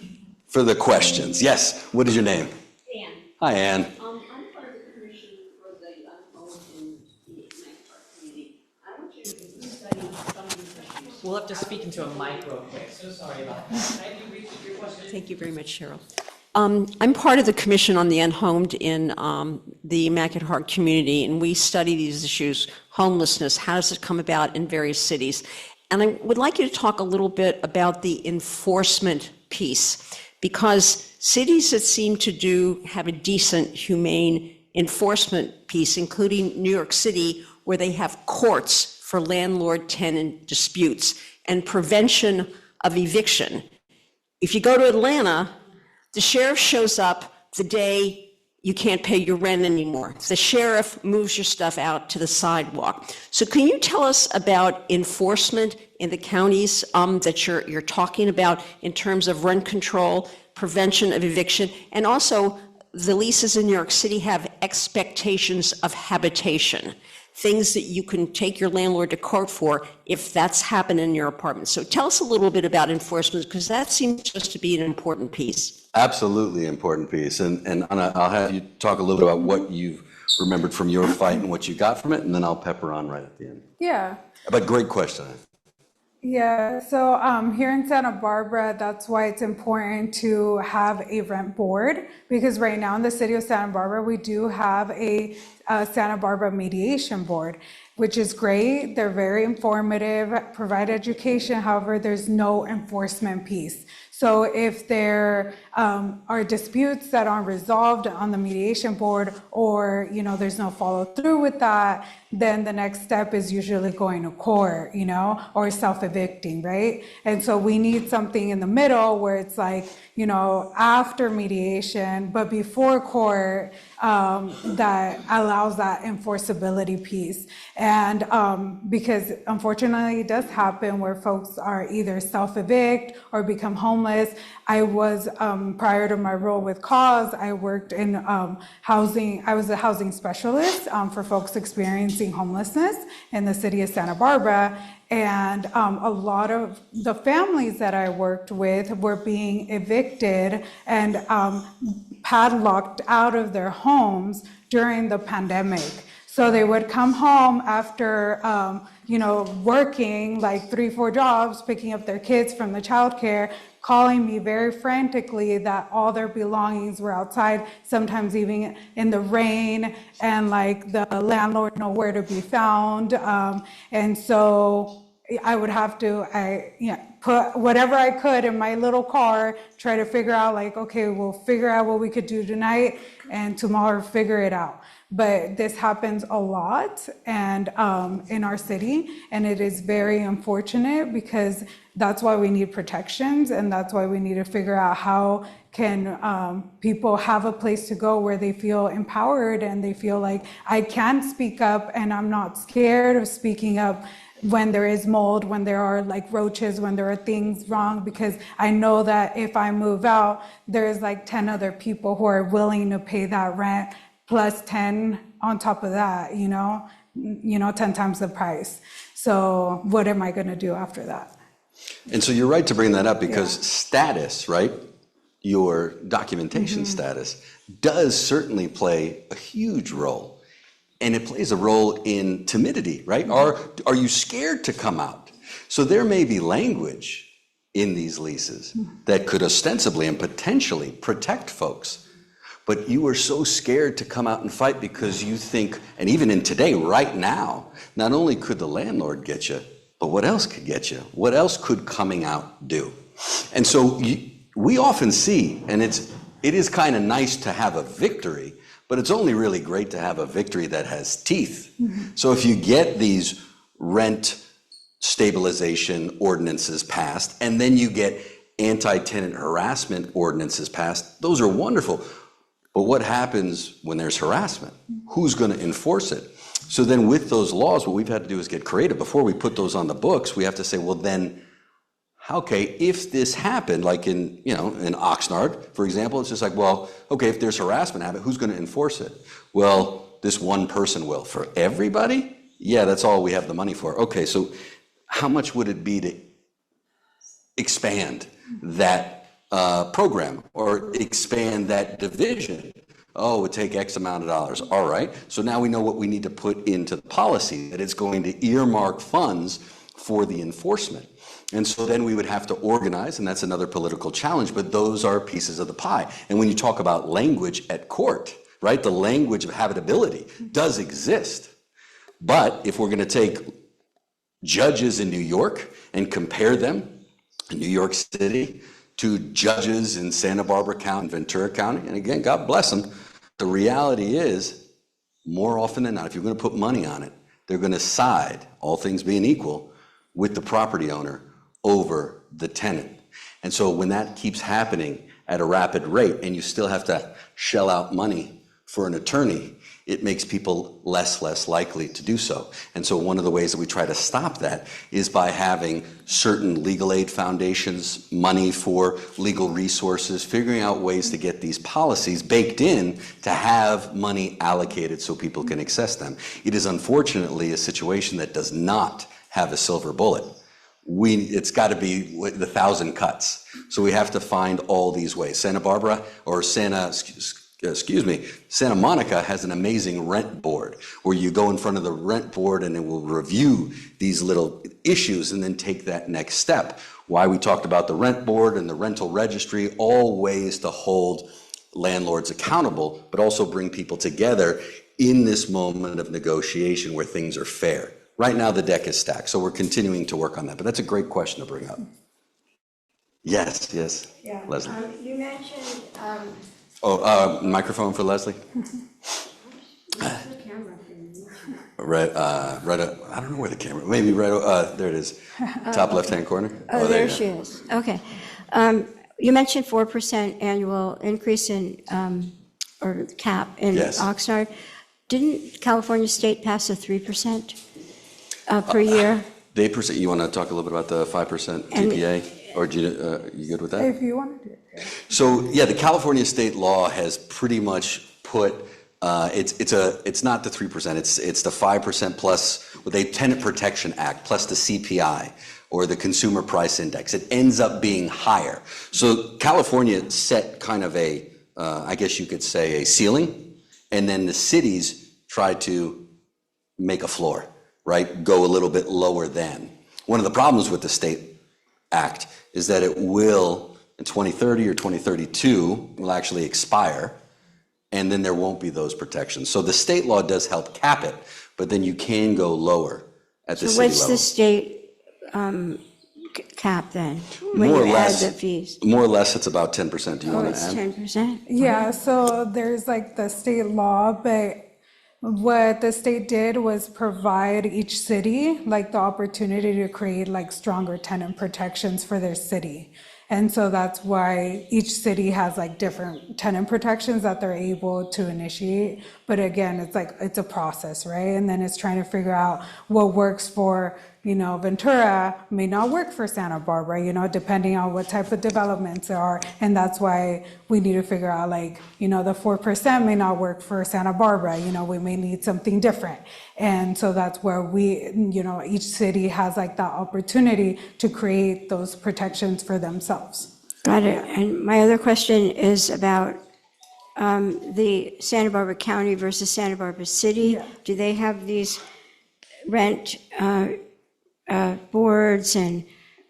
for the questions? Yes, what is your name? Ann. Hi, Ann. I'm part of the commission for the unfold in the Immaculate Heart Community. I want you to study some of the We'll have to speak into a mic real quick. So sorry about that. Can I repeat your question? Thank you very much, Cheryl. I'm part of the Commission on the Unhomed in the Immaculate Heart Community, and we study these issues, homelessness, how does it come about in various cities. And I would like you to talk a little bit about the enforcement piece, because cities that seem to have a decent, humane enforcement piece, including New York City, where they have courts for landlord-tenant disputes and prevention of eviction. If you go to Atlanta, the sheriff shows up the day you can't pay your rent anymore. The sheriff moves your stuff out to the sidewalk. So can you tell us about enforcement in the counties that you're talking about in terms of rent control, prevention of eviction, and also the leases in New York City have expectations of habitation, things that you can take your landlord to court for if that's happened in your apartment. So tell us a little bit about enforcement, because that seems just to be an important piece. Absolutely important piece. And Anna, I'll have you talk a little about what you've remembered from your fight and what you got from it, and then I'll pepper on right at the end. Yeah. But great question. Yeah, so here in Santa Barbara, that's why it's important to have a rent board, because right now in the city of Santa Barbara, we do have a Santa Barbara mediation board, which is great. They're very informative, provide education. However, there's no enforcement piece. So if there are disputes that aren't resolved on the mediation board, or there's no follow through with that, then the next step is usually going to court, or self-evicting, right? And so we need something in the middle where it's like, after mediation, but before court, that allows that enforceability piece. And because unfortunately it does happen where folks are either self-evict or become homeless. I was, prior to my role with CAUSE, I worked in housing. I was a housing specialist for folks experiencing homelessness in the city of Santa Barbara. And a lot of the families that I worked with were being evicted and padlocked out of their homes during the pandemic. So they would come home after, working like 3-4 jobs, picking up their kids from the childcare, calling me very frantically that all their belongings were outside, sometimes even in the rain, and like the landlord nowhere to be found. And so I would have to, put whatever I could in my little car, try to figure out like, okay, we'll figure out what we could do tonight and tomorrow figure it out. But this happens a lot and in our city, and it is very unfortunate because that's why we need protections, and that's why we need to figure out how can people have a place to go where they feel empowered and they feel like I can speak up and I'm not scared of speaking up when there is mold, when there are like roaches, when there are things wrong, because I know that if I move out, there's like 10 other people who are willing to pay that rent plus 10 on top of that, 10 times the price. So what am I gonna do after that? And so you're right to bring that up because status, right? Your documentation status does certainly play a huge role. And it plays a role in timidity, right? Are you scared to come out? So there may be language in these leases that could ostensibly and potentially protect folks. But you are so scared to come out and fight because you think, and even in today, right now, not only could the landlord get you, but what else could get you? What else could coming out do? And so we often see, and it is kind of nice to have a victory, but it's only really great to have a victory that has teeth. So if you get these rent stabilization ordinances passed, and then you get anti-tenant harassment ordinances passed, those are wonderful. But what happens when there's harassment? Who's going to enforce it? So then with those laws, what we've had to do is get creative. Before we put those on the books, we have to say, well, then, okay, if this happened, like in Oxnard, for example, it's just like, well, okay, if there's harassment happening, who's going to enforce it? Well, this one person will. For everybody? Yeah, that's all we have the money for. Okay, so how much would it be to expand that program or expand that division? Oh, it would take X amount of dollars. All right, so now we know what we need to put into the policy, that it's going to earmark funds for the enforcement. And so then we would have to organize, and that's another political challenge, but those are pieces of the pie. And when you talk about language at court, right, the language of habitability does exist. But if we're going to take judges in New York and compare them in New York City to judges in Santa Barbara County and Ventura County, and again, God bless them, the reality is, more often than not, if you're going to put money on it, they're going to side, all things being equal, with the property owner over the tenant. And so when that keeps happening at a rapid rate and you still have to shell out money for an attorney, it makes people less likely to do so. And so one of the ways that we try to stop that is by having certain legal aid foundations, money for legal resources, figuring out ways to get these policies baked in to have money allocated so people can access them. It is unfortunately a situation that does not have a silver bullet. It's got to be the 1,000 cuts. So we have to find all these ways. Santa Barbara or Santa Monica has an amazing rent board where you go in front of the rent board and it will review these little issues and then take that next step. Why we talked about the rent board and the rental registry, all ways to hold landlords accountable, but also bring people together in this moment of negotiation where things are fair. Right now, the deck is stacked, so we're continuing to work on that, but that's a great question to bring up. Yes, Yeah. Leslie. You mentioned, Microphone for Leslie. Right, I don't know where the camera, maybe right, there it is, top left-hand corner. oh, there she is. Okay. You mentioned 4% annual increase in, or cap in Yes. Oxnard. Didn't California State pass a 3% per year? The 8%, you want to talk a little bit about the 5% TPA? Or you good with that? If you want to do it. So, yeah, the California state law has pretty much put, it's not the 3%, it's the 5% plus with a Tenant Protection Act plus the CPI or the Consumer Price Index. It ends up being higher. So California set kind of a, I guess you could say, a ceiling, and then the cities try to make a floor, right? Go a little bit lower than. One of the problems with the state act is that it will, in 2030 or 2032, will actually expire, and then there won't be those protections. So the state law does help cap it, but then you can go lower at the So city what's level. the state cap then? When More or you add less, the fees? more or less, it's about 10%. Do you Oh, want it's to add? 10%? Yeah, so there's like the state law, but what the state did was provide each city like the opportunity to create like stronger tenant protections for their city. And so that's why each city has like different tenant protections that they're able to initiate. But again, it's like, it's a process, right? And then it's trying to figure out what works for, Ventura may not work for Santa Barbara, depending on what type of developments there are. And that's why we need to figure out like, the 4% may not work for Santa Barbara, we may need something different. And so that's where we, each city has like that opportunity to create those protections for themselves. Got it. And my other question is about the Santa Barbara County versus Santa Barbara City. Yeah. Do they have these rent boards and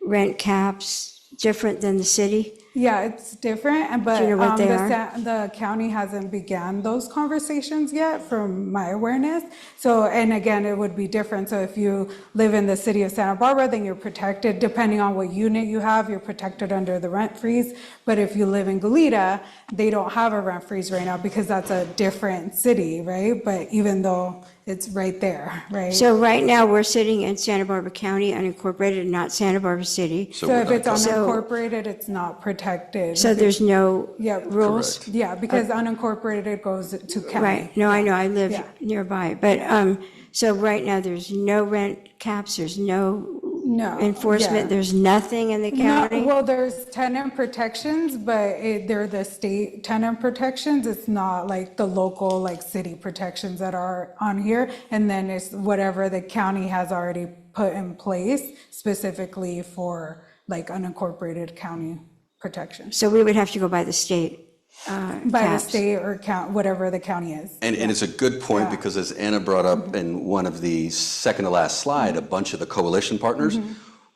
rent caps different than the city? Yeah, it's different, but Do you know what they are? the county hasn't began those conversations yet, from my awareness. So, and again, it would be different. So if you live in the city of Santa Barbara, then you're protected. Depending on what unit you have, you're protected under the rent freeze. But if you live in Goleta, they don't have a rent freeze right now because that's a different city, right? But even though it's right there, right? So right now, we're sitting in Santa Barbara County, unincorporated, not Santa Barbara City. So if it's unincorporated, it's not protected. So there's no Yeah, rules? Yeah, because unincorporated goes to county. Right, no, I know, I live Yeah. nearby, but, so right now, there's no rent caps, there's no No, enforcement, yeah. there's nothing in the No, county? well, there's tenant protections, but they're the state tenant protections. It's not like the local, like city protections that are on here. And then it's whatever the county has already put in place specifically for like unincorporated county protection. So we would have to go by the state by the caps. state or count, whatever the county is. And it's a good point, because as Anna brought up in one of the second to last slide, a bunch of the coalition partners,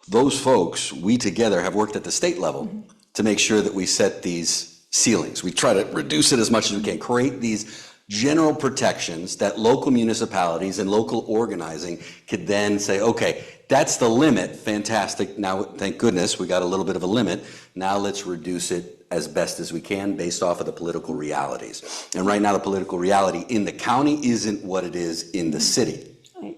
those folks, we together have worked at the state level to make sure that we set these ceilings. We try to reduce it as much as we can, create these general protections that local municipalities and local organizing could then say, okay, that's the limit, fantastic. Now, thank goodness, we got a little bit of a limit. Now let's reduce it as best as we can based off of the political realities. And right now, the political reality in the county isn't what it is in the city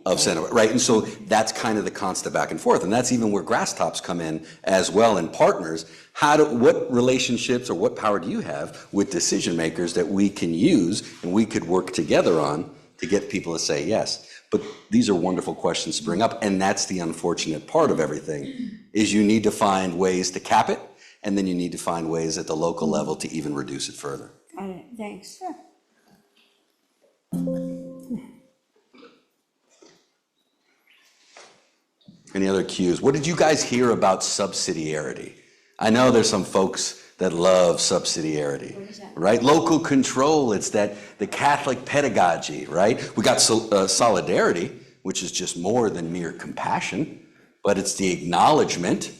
of Santa Fe, right? And so that's kind of the constant back and forth. And that's even where grass tops come in as well, and partners. What relationships or what power do you have with decision makers that we can use and we could work together on to get people to say yes? But these are wonderful questions to bring up, and that's the unfortunate part of everything, is you need to find ways to cap it, and then you need to find ways at the local level to even reduce it further. Got it, thanks. Any other cues? What did you guys hear about subsidiarity? I know there's some folks that love subsidiarity, right? Local control, it's the Catholic pedagogy, right? We got solidarity, which is just more than mere compassion, but it's the acknowledgement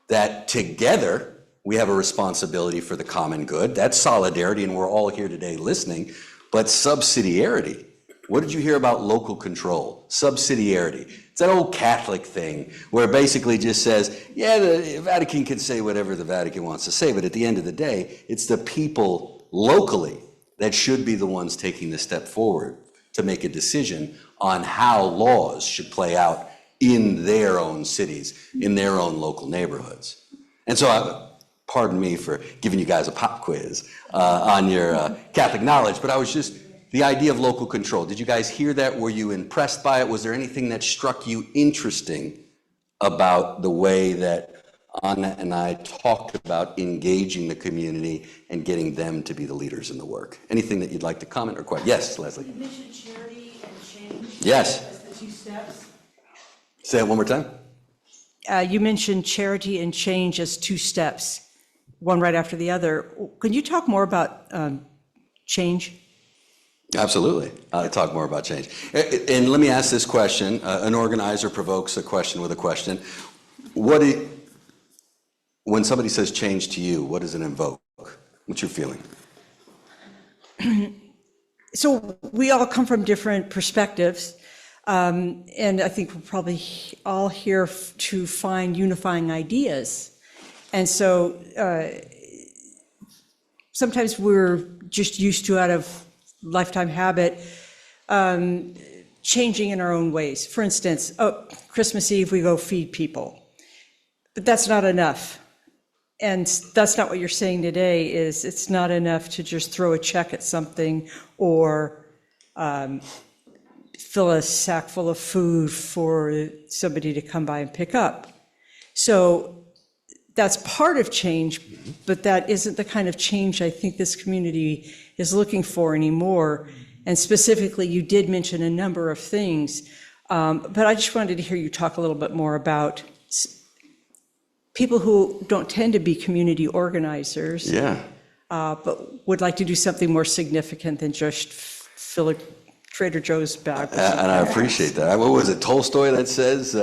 that together we have a responsibility for the common good. That's solidarity, and we're all here today listening. But subsidiarity, what did you hear about local control? Subsidiarity. It's that old Catholic thing where it basically just says, yeah, the Vatican can say whatever the Vatican wants to say, but at the end of the day, it's the people locally that should be the ones taking the step forward to make a decision on how laws should play out in their own cities, in their own local neighborhoods. And so, pardon me for giving you guys a pop quiz on your Catholic knowledge, but I was just, the idea of local control. Did you guys hear that? Were you impressed by it? Was there anything that struck you interesting about the way that Anna and I talked about engaging the community and getting them to be the leaders in the work? Anything that you'd like to comment or question? Yes, Leslie. You mentioned charity and change. Yes. As the two steps. Say it one more time. You mentioned charity and change as two steps, one right after the other. Can you talk more about change? Absolutely. Talk more about change. And let me ask this question. An organizer provokes a question with a question. When somebody says change to you, what does it invoke? What's your feeling? So we all come from different perspectives. And I think we're probably all here to find unifying ideas. And so sometimes we're just used to, out of lifetime habit, changing in our own ways. For instance, Christmas Eve, we go feed people. But that's not enough. And that's not what you're saying today, is it's not enough to just throw a check at something or fill a sack full of food for somebody to come by and pick up. So that's part of change, but that isn't the kind of change I think this community is looking for anymore. And specifically, you did mention a number of things, but I just wanted to hear you talk a little bit more about people who don't tend to be community organizers, but would like to do something more significant than just fill a Trader Joe's bag. And I appreciate that. What was it, Tolstoy that says,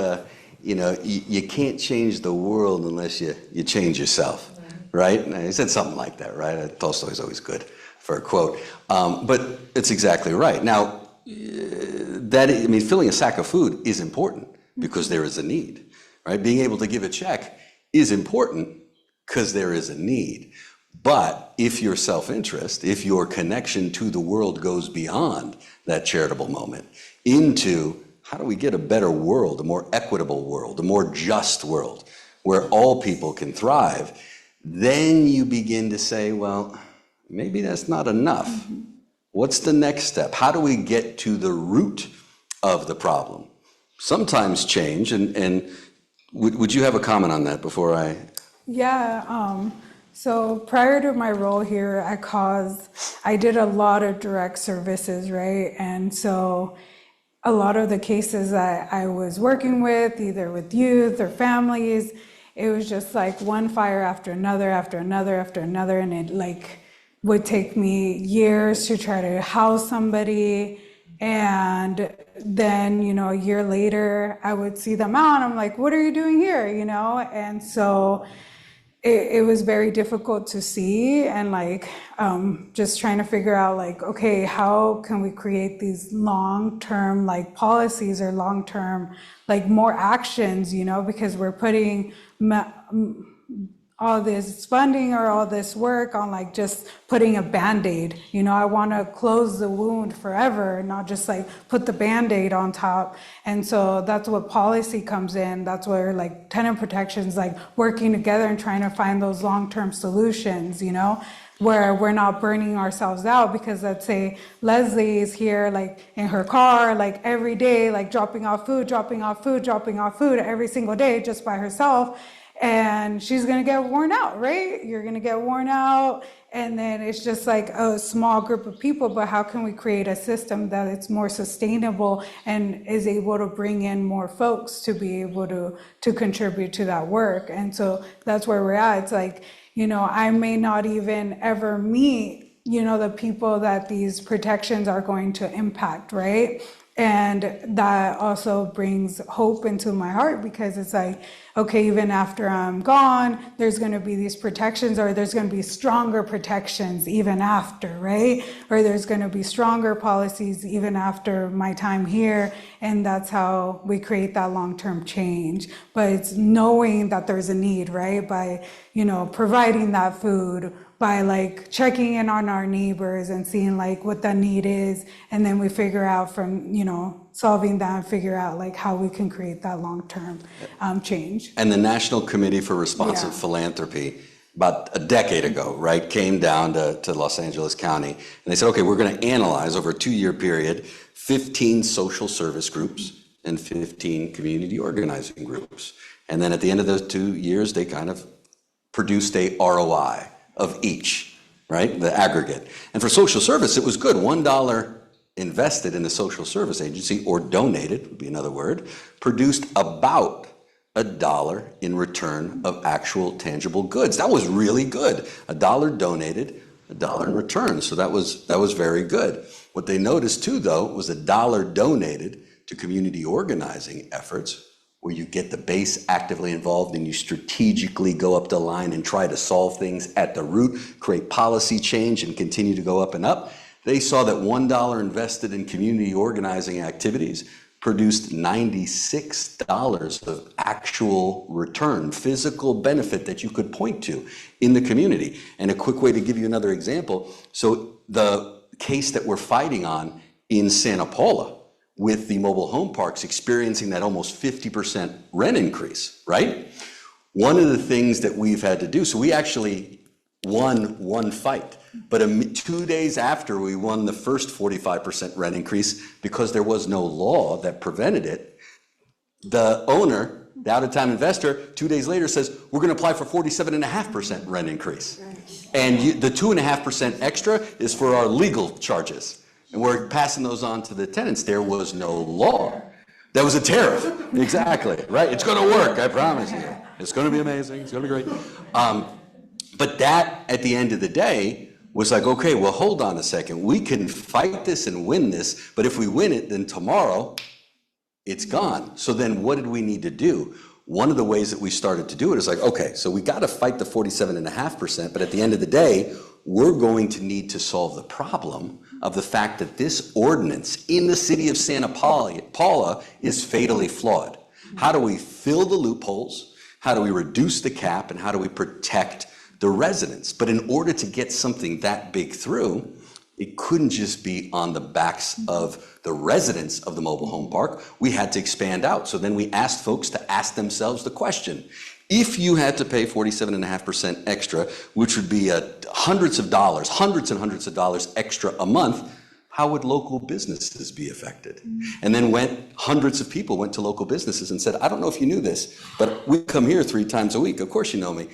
you can't change the world unless you change yourself, right? And he said something like that, right? Tolstoy's always good for a quote. But it's exactly right. Now, filling a sack of food is important because there is a need, right? Being able to give a check is important because there is a need. But if your self-interest, if your connection to the world goes beyond that charitable moment into how do we get a better world, a more equitable world, a more just world where all people can thrive, then you begin to say, well, maybe that's not enough. Mm-hmm. What's the next step? How do we get to the root of the problem? Sometimes change, and would you have a comment on that before I? Yeah, so prior to my role here at Cause, I did a lot of direct services, right? And so a lot of the cases that I was working with, either with youth or families, it was just like one fire after another, after another, after another, and it like would take me years to try to house somebody. And then, a year later, I would see them out and I'm like, what are you doing here? And so it was very difficult to see, and just trying to figure out okay, how can we create these long-term policies or long-term more actions, because we're putting all this funding or all this work on just putting a Band-Aid. I want to close the wound forever, not just put the Band-Aid on top. And so that's what policy comes in. That's where tenant protections, working together and trying to find those long-term solutions, where we're not burning ourselves out, because let's say Leslie is here in her car every day, dropping off food every single day just by herself. And she's going to get worn out, right? You're going to get worn out. And then it's just a small group of people. But how can we create a system that it's more sustainable and is able to bring in more folks to be able to contribute to that work? And so that's where we're at. It's I may not even ever meet, the people that these protections are going to impact, right? And that also brings hope into my heart, because it's okay, even after I'm gone, there's going to be these protections, or there's going to be stronger protections even after, right? Or there's going to be stronger policies even after my time here. And that's how we create that long-term change. But it's knowing that there's a need, right? By, providing that food, by checking in on our neighbors and seeing what that need is. And then we figure out from, solving that and figure out how we can create that long-term change. And the National Committee for Responsive Philanthropy, about a decade ago, right, came down to Los Angeles County, and they said, okay, we're going to analyze over a 2-year period 15 social service groups and 15 community organizing groups. And then at the end of those 2 years, they kind of produced a ROI of each, right, the aggregate. And for social service, it was good. $1 invested in the social service agency, or donated would be another word, produced about $1 in return of actual tangible goods. That was really good. $1 donated, $1 in return. So that was very good. What they noticed too, though, was $1 donated to community organizing efforts, where you get the base actively involved and you strategically go up the line and try to solve things at the root, create policy change, and continue to go up and up. They saw that $1 invested in community organizing activities produced $96 of actual return, physical benefit that you could point to in the community. And a quick way to give you another example, so the case that we're fighting on in Santa Paula, with the mobile home parks experiencing that almost 50% rent increase, right? One of the things that we've had to do, so we actually won one fight, but 2 days after we won the first 45% rent increase, because there was no law that prevented it, the owner, the out-of-town investor, 2 days later says, we're going to apply for 47.5% rent increase. And the 2.5% extra is for our legal charges. And we're passing those on to the tenants. There was no law. That was a tariff. Exactly, right? It's going to work, I promise you. It's going to be amazing. It's going to be great. But that, at the end of the day, was okay, well, hold on a second. We can fight this and win this, but if we win it, then tomorrow, it's gone. So then what did we need to do? One of the ways that we started to do it is okay, so we got to fight the 47.5%, but at the end of the day, we're going to need to solve the problem of the fact that this ordinance in the city of Santa Paula is fatally flawed. How do we fill the loopholes? How do we reduce the cap? And how do we protect the residents? But in order to get something that big through, it couldn't just be on the backs of the residents of the mobile home park. We had to expand out. So then we asked folks to ask themselves the question, if you had to pay 47.5% extra, which would be hundreds and hundreds of dollars extra a month, how would local businesses be affected? And then hundreds of people went to local businesses and said, I don't know if you knew this, but we come here 3 times a week. Of course you know me.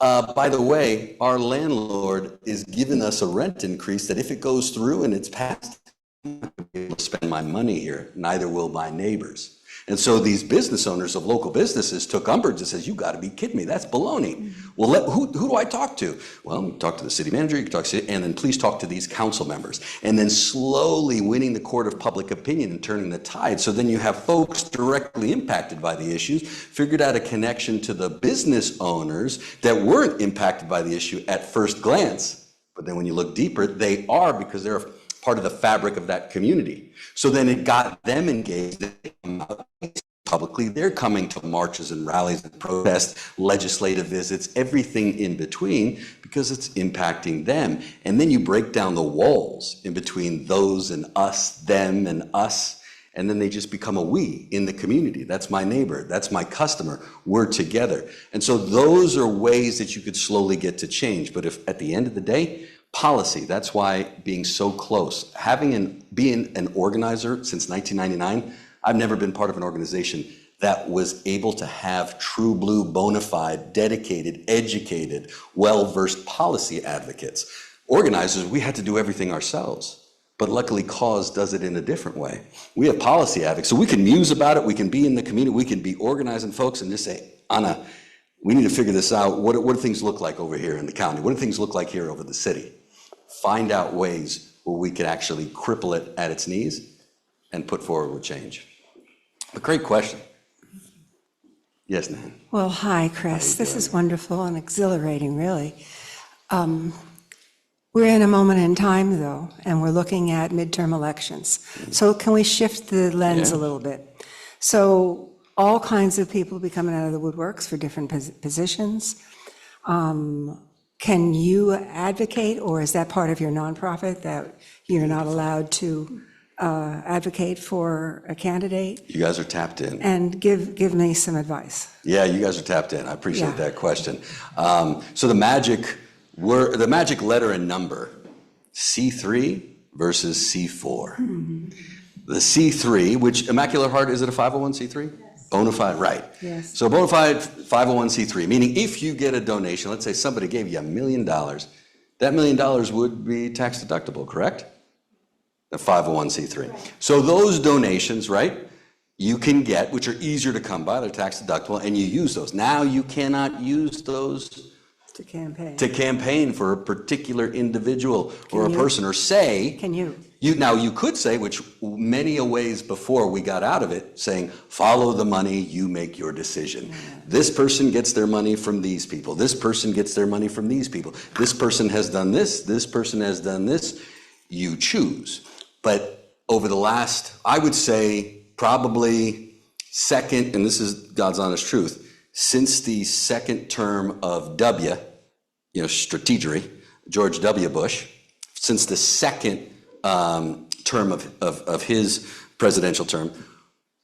By the way, our landlord is giving us a rent increase that if it goes through and it's passed, I'm not going to be able to spend my money here. Neither will my neighbors. And so these business owners of local businesses took umbrage and says, you got to be kidding me. That's baloney. Well, who do I talk to? Well, you talk to the city manager, you can talk to, and then please talk to these council members. And then slowly winning the court of public opinion and turning the tide. So then you have folks directly impacted by the issues, figured out a connection to the business owners that weren't impacted by the issue at first glance. But then when you look deeper, they are, because they're part of the fabric of that community. So then it got them engaged. They come out publicly. They're coming to marches and rallies and protests, legislative visits, everything in between, because it's impacting them. And then you break down the walls in between those and us, them and us, and then they just become a we in the community. That's my neighbor. That's my customer. We're together. And so those are ways that you could slowly get to change. But if at the end of the day, policy, that's why being so close, being an organizer since 1999, I've never been part of an organization that was able to have true blue, bona fide, dedicated, educated, well-versed policy advocates. Organizers, we had to do everything ourselves, but luckily Cause does it in a different way. We have policy advocates, so we can muse about it, we can be in the community, we can be organizing folks and just say, Anna, we need to figure this out. What do things look like over here in the county? What do things look like here over the city? Find out ways where we could actually cripple it at its knees and put forward change. A great question. Yes, Nan. Well, hi, Chris. This is wonderful and exhilarating, really. We're in a moment in time, though, and we're looking at midterm elections. So can we shift the lens a little bit? So all kinds of people be coming out of the woodworks for different positions. Can you advocate, or is that part of your nonprofit that you're not allowed to advocate for a candidate? You guys are tapped in. And give me some advice. Yeah, you guys are tapped in. I appreciate that question. So the magic letter and number, C3 versus C4. Mm-hmm. The C3, which Immaculate Heart, is it a 501c3? Yes. Bona fide, right. Yes. So bona fide 501c3, meaning if you get a donation, let's say somebody gave you $1 million, that $1 million would be tax deductible, correct? A 501c3. Right. So those donations, right, you can get, which are easier to come by, they're tax deductible, and you use those. Now you cannot use those to campaign for a particular individual or a person, or say. Can you? Now you could say, which many a ways before we got out of it, saying, follow the money, you make your decision. Yeah. This person gets their money from these people. This person gets their money from these people. This person has done this person has done this. You choose. But over the last, I would say, probably second, and this is God's honest truth, since the second term of strategery, George W. Bush, since the second term of his presidential term,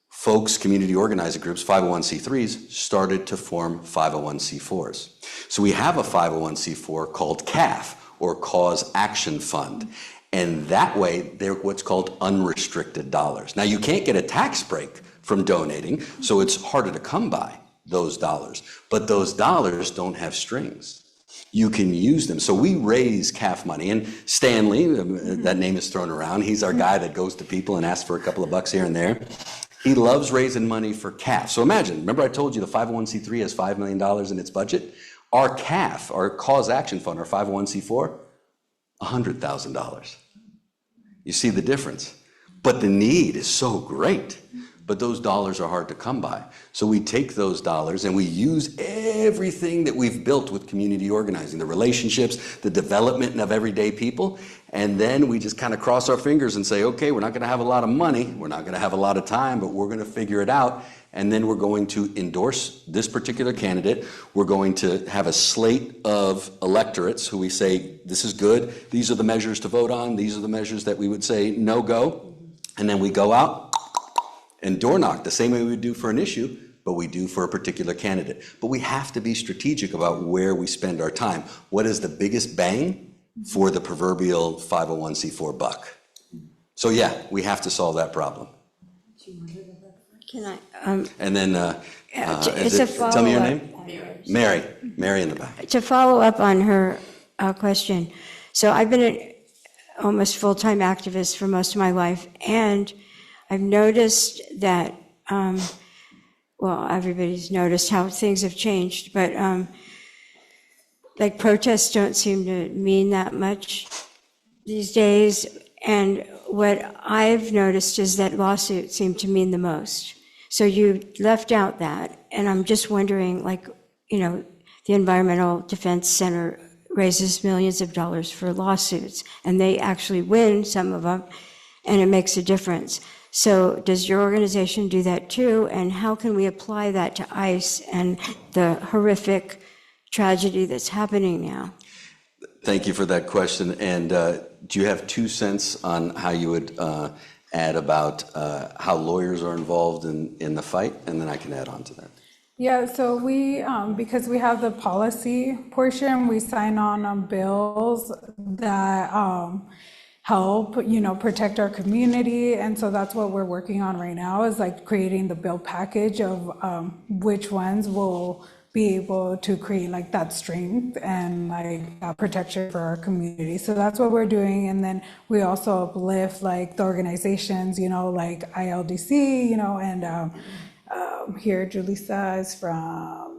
folks, community organizing groups, 501c3s, started to form 501c4s. So we have a 501c4 called CAF, or Cause Action Fund. And that way, they're what's called unrestricted dollars. Now, you can't get a tax break from donating, so it's harder to come by those dollars. But those dollars don't have strings. You can use them. So we raise CAF money. And Stanley, that name is thrown around. He's our guy that goes to people and asks for a couple of bucks here and there. He loves raising money for CAF. So imagine, remember I told you the 501c3 has $5 million in its budget? Our CAF, our Cause Action Fund, our 501c4, $100,000. You see the difference? But the need is so great. But those dollars are hard to come by. So we take those dollars and we use everything that we've built with community organizing, the relationships, the development of everyday people, and then we just kind of cross our fingers and say, okay, we're not going to have a lot of money, we're not going to have a lot of time, but we're going to figure it out, and then we're going to endorse this particular candidate. We're going to have a slate of electorates who we say, this is good, these are the measures to vote on, these are the measures that we would say no go, and then we go out and door knock the same way we would do for an issue, but we do for a particular candidate. But we have to be strategic about where we spend our time. What is the biggest bang for the proverbial 501c4 buck? So yeah, we have to solve that problem. Can I? And then, it's a follow-up. tell me your name? Mary in the back. To follow up on her question, so I've been an almost full-time activist for most of my life, and I've noticed that well, everybody's noticed how things have changed, but like protests don't seem to mean that much these days. And what I've noticed is that lawsuits seem to mean the most. So you left out that, and I'm just wondering, like, the Environmental Defense Center raises millions of dollars for lawsuits, and they actually win some of them, and it makes a difference. So does your organization do that too? And how can we apply that to ICE and the horrific tragedy that's happening now? Thank you for that question. And do you have 2 cents on how you would add about how lawyers are involved in the fight? And then I can add on to that. Yeah, so we, because we have the policy portion, we sign on bills that help, protect our community. And so that's what we're working on right now, is like creating the bill package of which ones will be able to create like that strength and like protection for our community. So that's what we're doing. And then we also uplift like the organizations, like ILDC, and here Julissa is from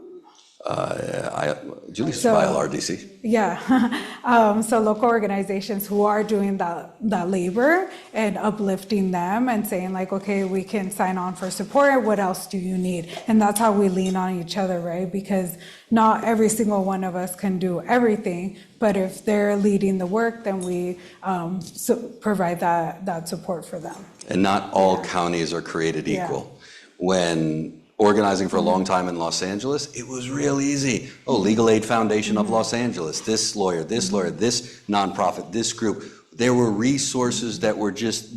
Julie's file RDC. Yeah, so local organizations who are doing that labor and uplifting them and saying like, okay, we can sign on for support. What else do you need? And that's how we lean on each other, right? Because not every single one of us can do everything, but if they're leading the work, then we provide that support for them. And not all counties are created equal. When organizing for a long time in Los Angeles, it was real easy. Oh, Legal Aid Foundation of Los Angeles, this lawyer, this nonprofit, this group. There were resources that were just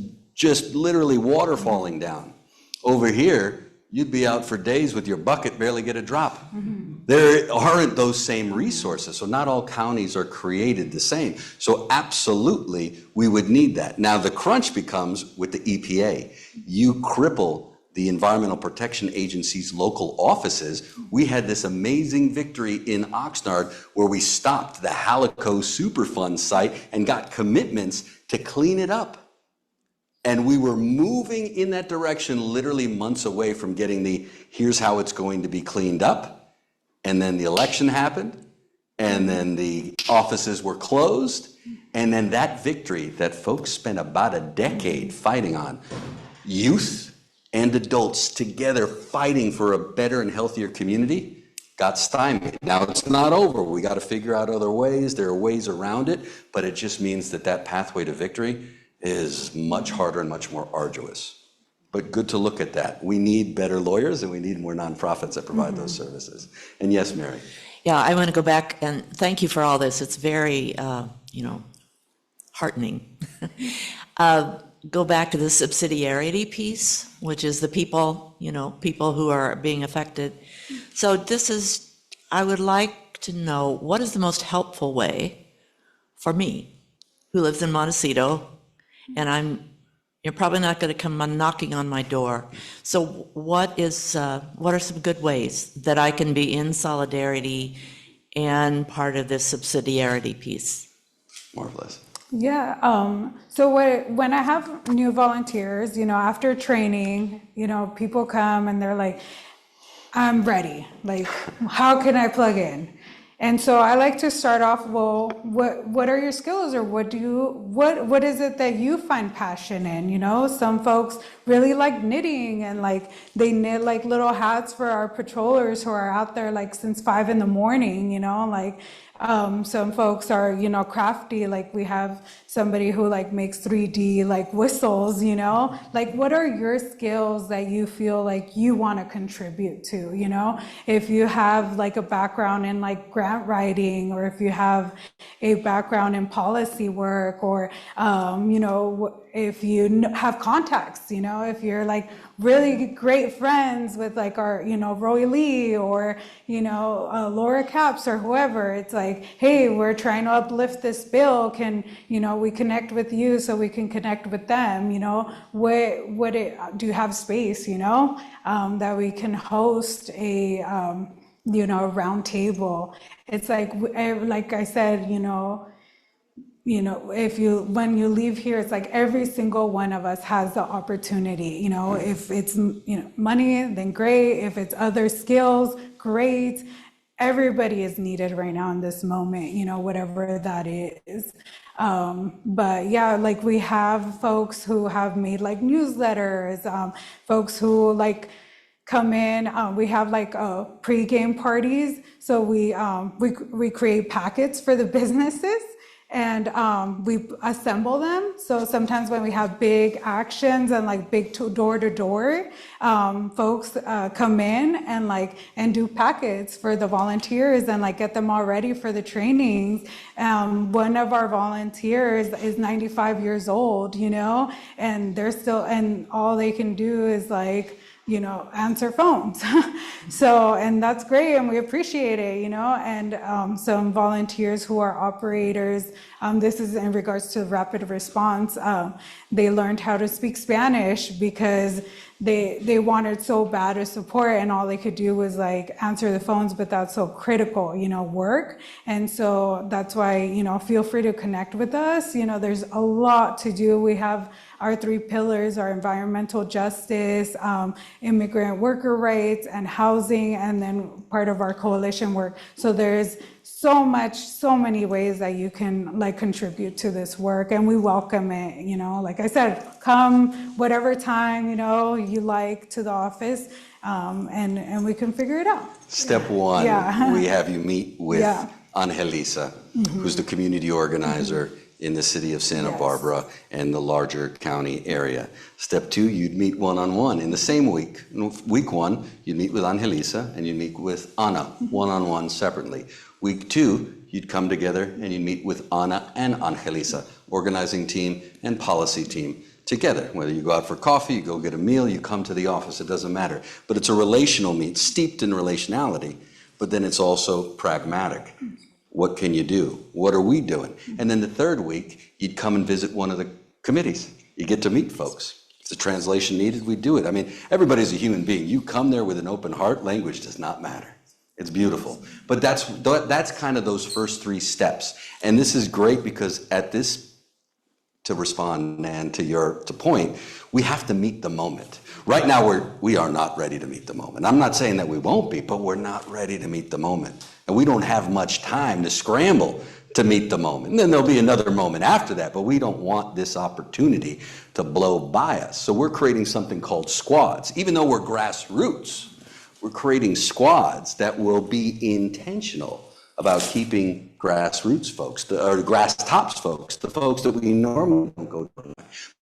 literally waterfalling down. Over here, you'd be out for days with your bucket, barely get a drop. There aren't those same resources, so not all counties are created the same. So absolutely, we would need that. Now the crunch becomes with the EPA. You cripple the Environmental Protection Agency's local offices. We had this amazing victory in Oxnard where we stopped the Halico Superfund site and got commitments to clean it up. And we were moving in that direction literally months away from getting here's how it's going to be cleaned up. And then the election happened, and then the offices were closed, and then that victory that folks spent about a decade fighting on, youth and adults together fighting for a better and healthier community, got stymied. Now it's not over. We got to figure out other ways. There are ways around it, but it just means that pathway to victory is much harder and much more arduous. But good to look at that. We need better lawyers, and we need more nonprofits that provide those services. And yes, Mary. Yeah, I want to go back and thank you for all this. It's very, heartening. Go back to the subsidiarity piece, which is the people who are being affected. So I would like to know, what is the most helpful way for me, who lives in Montecito, and you're probably not going to come knocking on my door. So what are some good ways that I can be in solidarity and part of this subsidiarity piece? Marvelous. Yeah, so when I have new volunteers, after training, people come and they're like, I'm ready. Like, how can I plug in? And so I like to start off, well, what are your skills, or what is it that you find passion in? Some folks really like knitting, and like they knit like little hats for our patrollers who are out there like since 5 a.m, some folks are, crafty, like we have somebody who like makes 3D like whistles, like what are your skills that you feel like you want to contribute to, if you have like a background in like grant writing, or if you have a background in policy work, or, if you have contacts, if you're like really great friends with like our, Roy Lee, or, Laura Capps, or whoever, it's like, hey, we're trying to uplift this bill. Can, we connect with you so we can connect with them? Do you have space, that we can host a, round table? It's like I said, when you leave here, it's like every single one of us has the opportunity. If it's money, then great. If it's other skills, great. Everybody is needed right now in this moment, whatever that is. But yeah, like we have folks who have made like newsletters, folks who like come in. We have like pre-game parties. So we create packets for the businesses. And we assemble them. So sometimes when we have big actions and like big door to door, folks come in and do packets for the volunteers and like get them all ready for the trainings. One of our volunteers is 95 years old, and they're still, and all they can do is like, answer phones. And that's great, and we appreciate it, and some volunteers who are operators, this is in regards to rapid response, they learned how to speak Spanish because they wanted so bad to support, and all they could do was like answer the phones, but that's so critical, work. And so that's why, feel free to connect with us. There's a lot to do. We have our 3 pillars are environmental justice, immigrant worker rights, and housing, and then part of our coalition work. So there's so many ways that you can like contribute to this work, and we welcome it. Like I said, come whatever time you like to the office, and we can figure it out. Step one, Yeah. we have you meet with Yeah. Angelisa, who's the community organizer in the city of Santa Barbara and the larger county area. Step 2, you'd meet one-on-one in the same week. Week 1, you'd meet with Angelisa and you'd meet with Ana one-on-one separately. Week 2, you'd come together and you'd meet with Ana and Angelisa, organizing team and policy team together. Whether you go out for coffee, you go get a meal, you come to the office, it doesn't matter. But it's a relational meet, steeped in relationality, but then it's also pragmatic. What can you do? What are we doing? And then the third week, you'd come and visit one of the committees. You get to meet folks. If the translation needed, we do it. I mean, everybody's a human being. You come there with an open heart, language does not matter. It's beautiful. But that's kind of those first 3 steps. And this is great because at this, to respond, Nan, to your point, we have to meet the moment. Right now, we are not ready to meet the moment. I'm not saying that we won't be, but we're not ready to meet the moment. And we don't have much time to scramble to meet the moment. And then there'll be another moment after that, but we don't want this opportunity to blow by us. So we're creating something called squads. Even though we're grassroots, we're creating squads that will be intentional about keeping grassroots folks, or grass tops folks, the folks that we normally don't go to,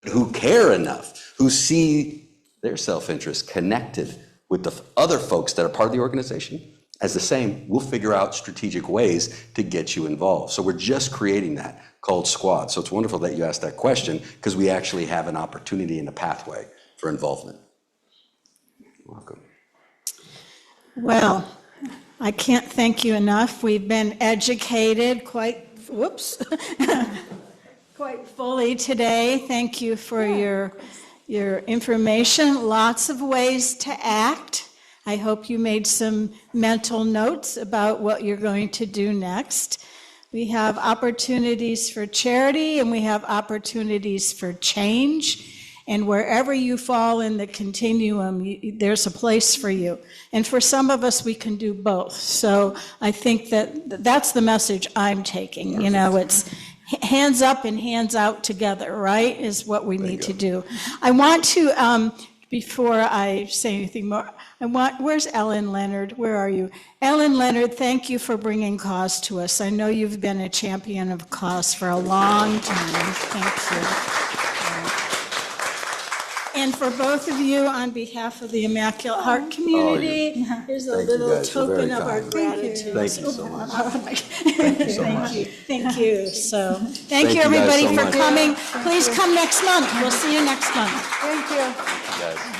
but who care enough, who see their self-interest connected with the other folks that are part of the organization as the same. We'll figure out strategic ways to get you involved. So we're just creating that called squad. So it's wonderful that you asked that question because we actually have an opportunity and a pathway for involvement. You're welcome. Well, I can't thank you enough. We've been educated quite fully today. Thank you for your information. Lots of ways to act. I hope you made some mental notes about what you're going to do next. We have opportunities for charity and we have opportunities for change. And wherever you fall in the continuum, there's a place for you. And for some of us, we can do both. So I think that's the message I'm taking. It's hands up and hands out together, right, is what we need to do. I want to, before I say anything more, where's Ellen Leonard? Where are you? Ellen Leonard, thank you for bringing cause to us. I know you've been a champion of cause for a long time. Thank you. And for both of you, on behalf of the Immaculate Heart Community, here's a little token of our gratitude. Thank you so much. Thank you so much. Thank you. So, thank Thank you you guys everybody so for much. coming. Please come next month. We'll see you next month. Thank you. Guys.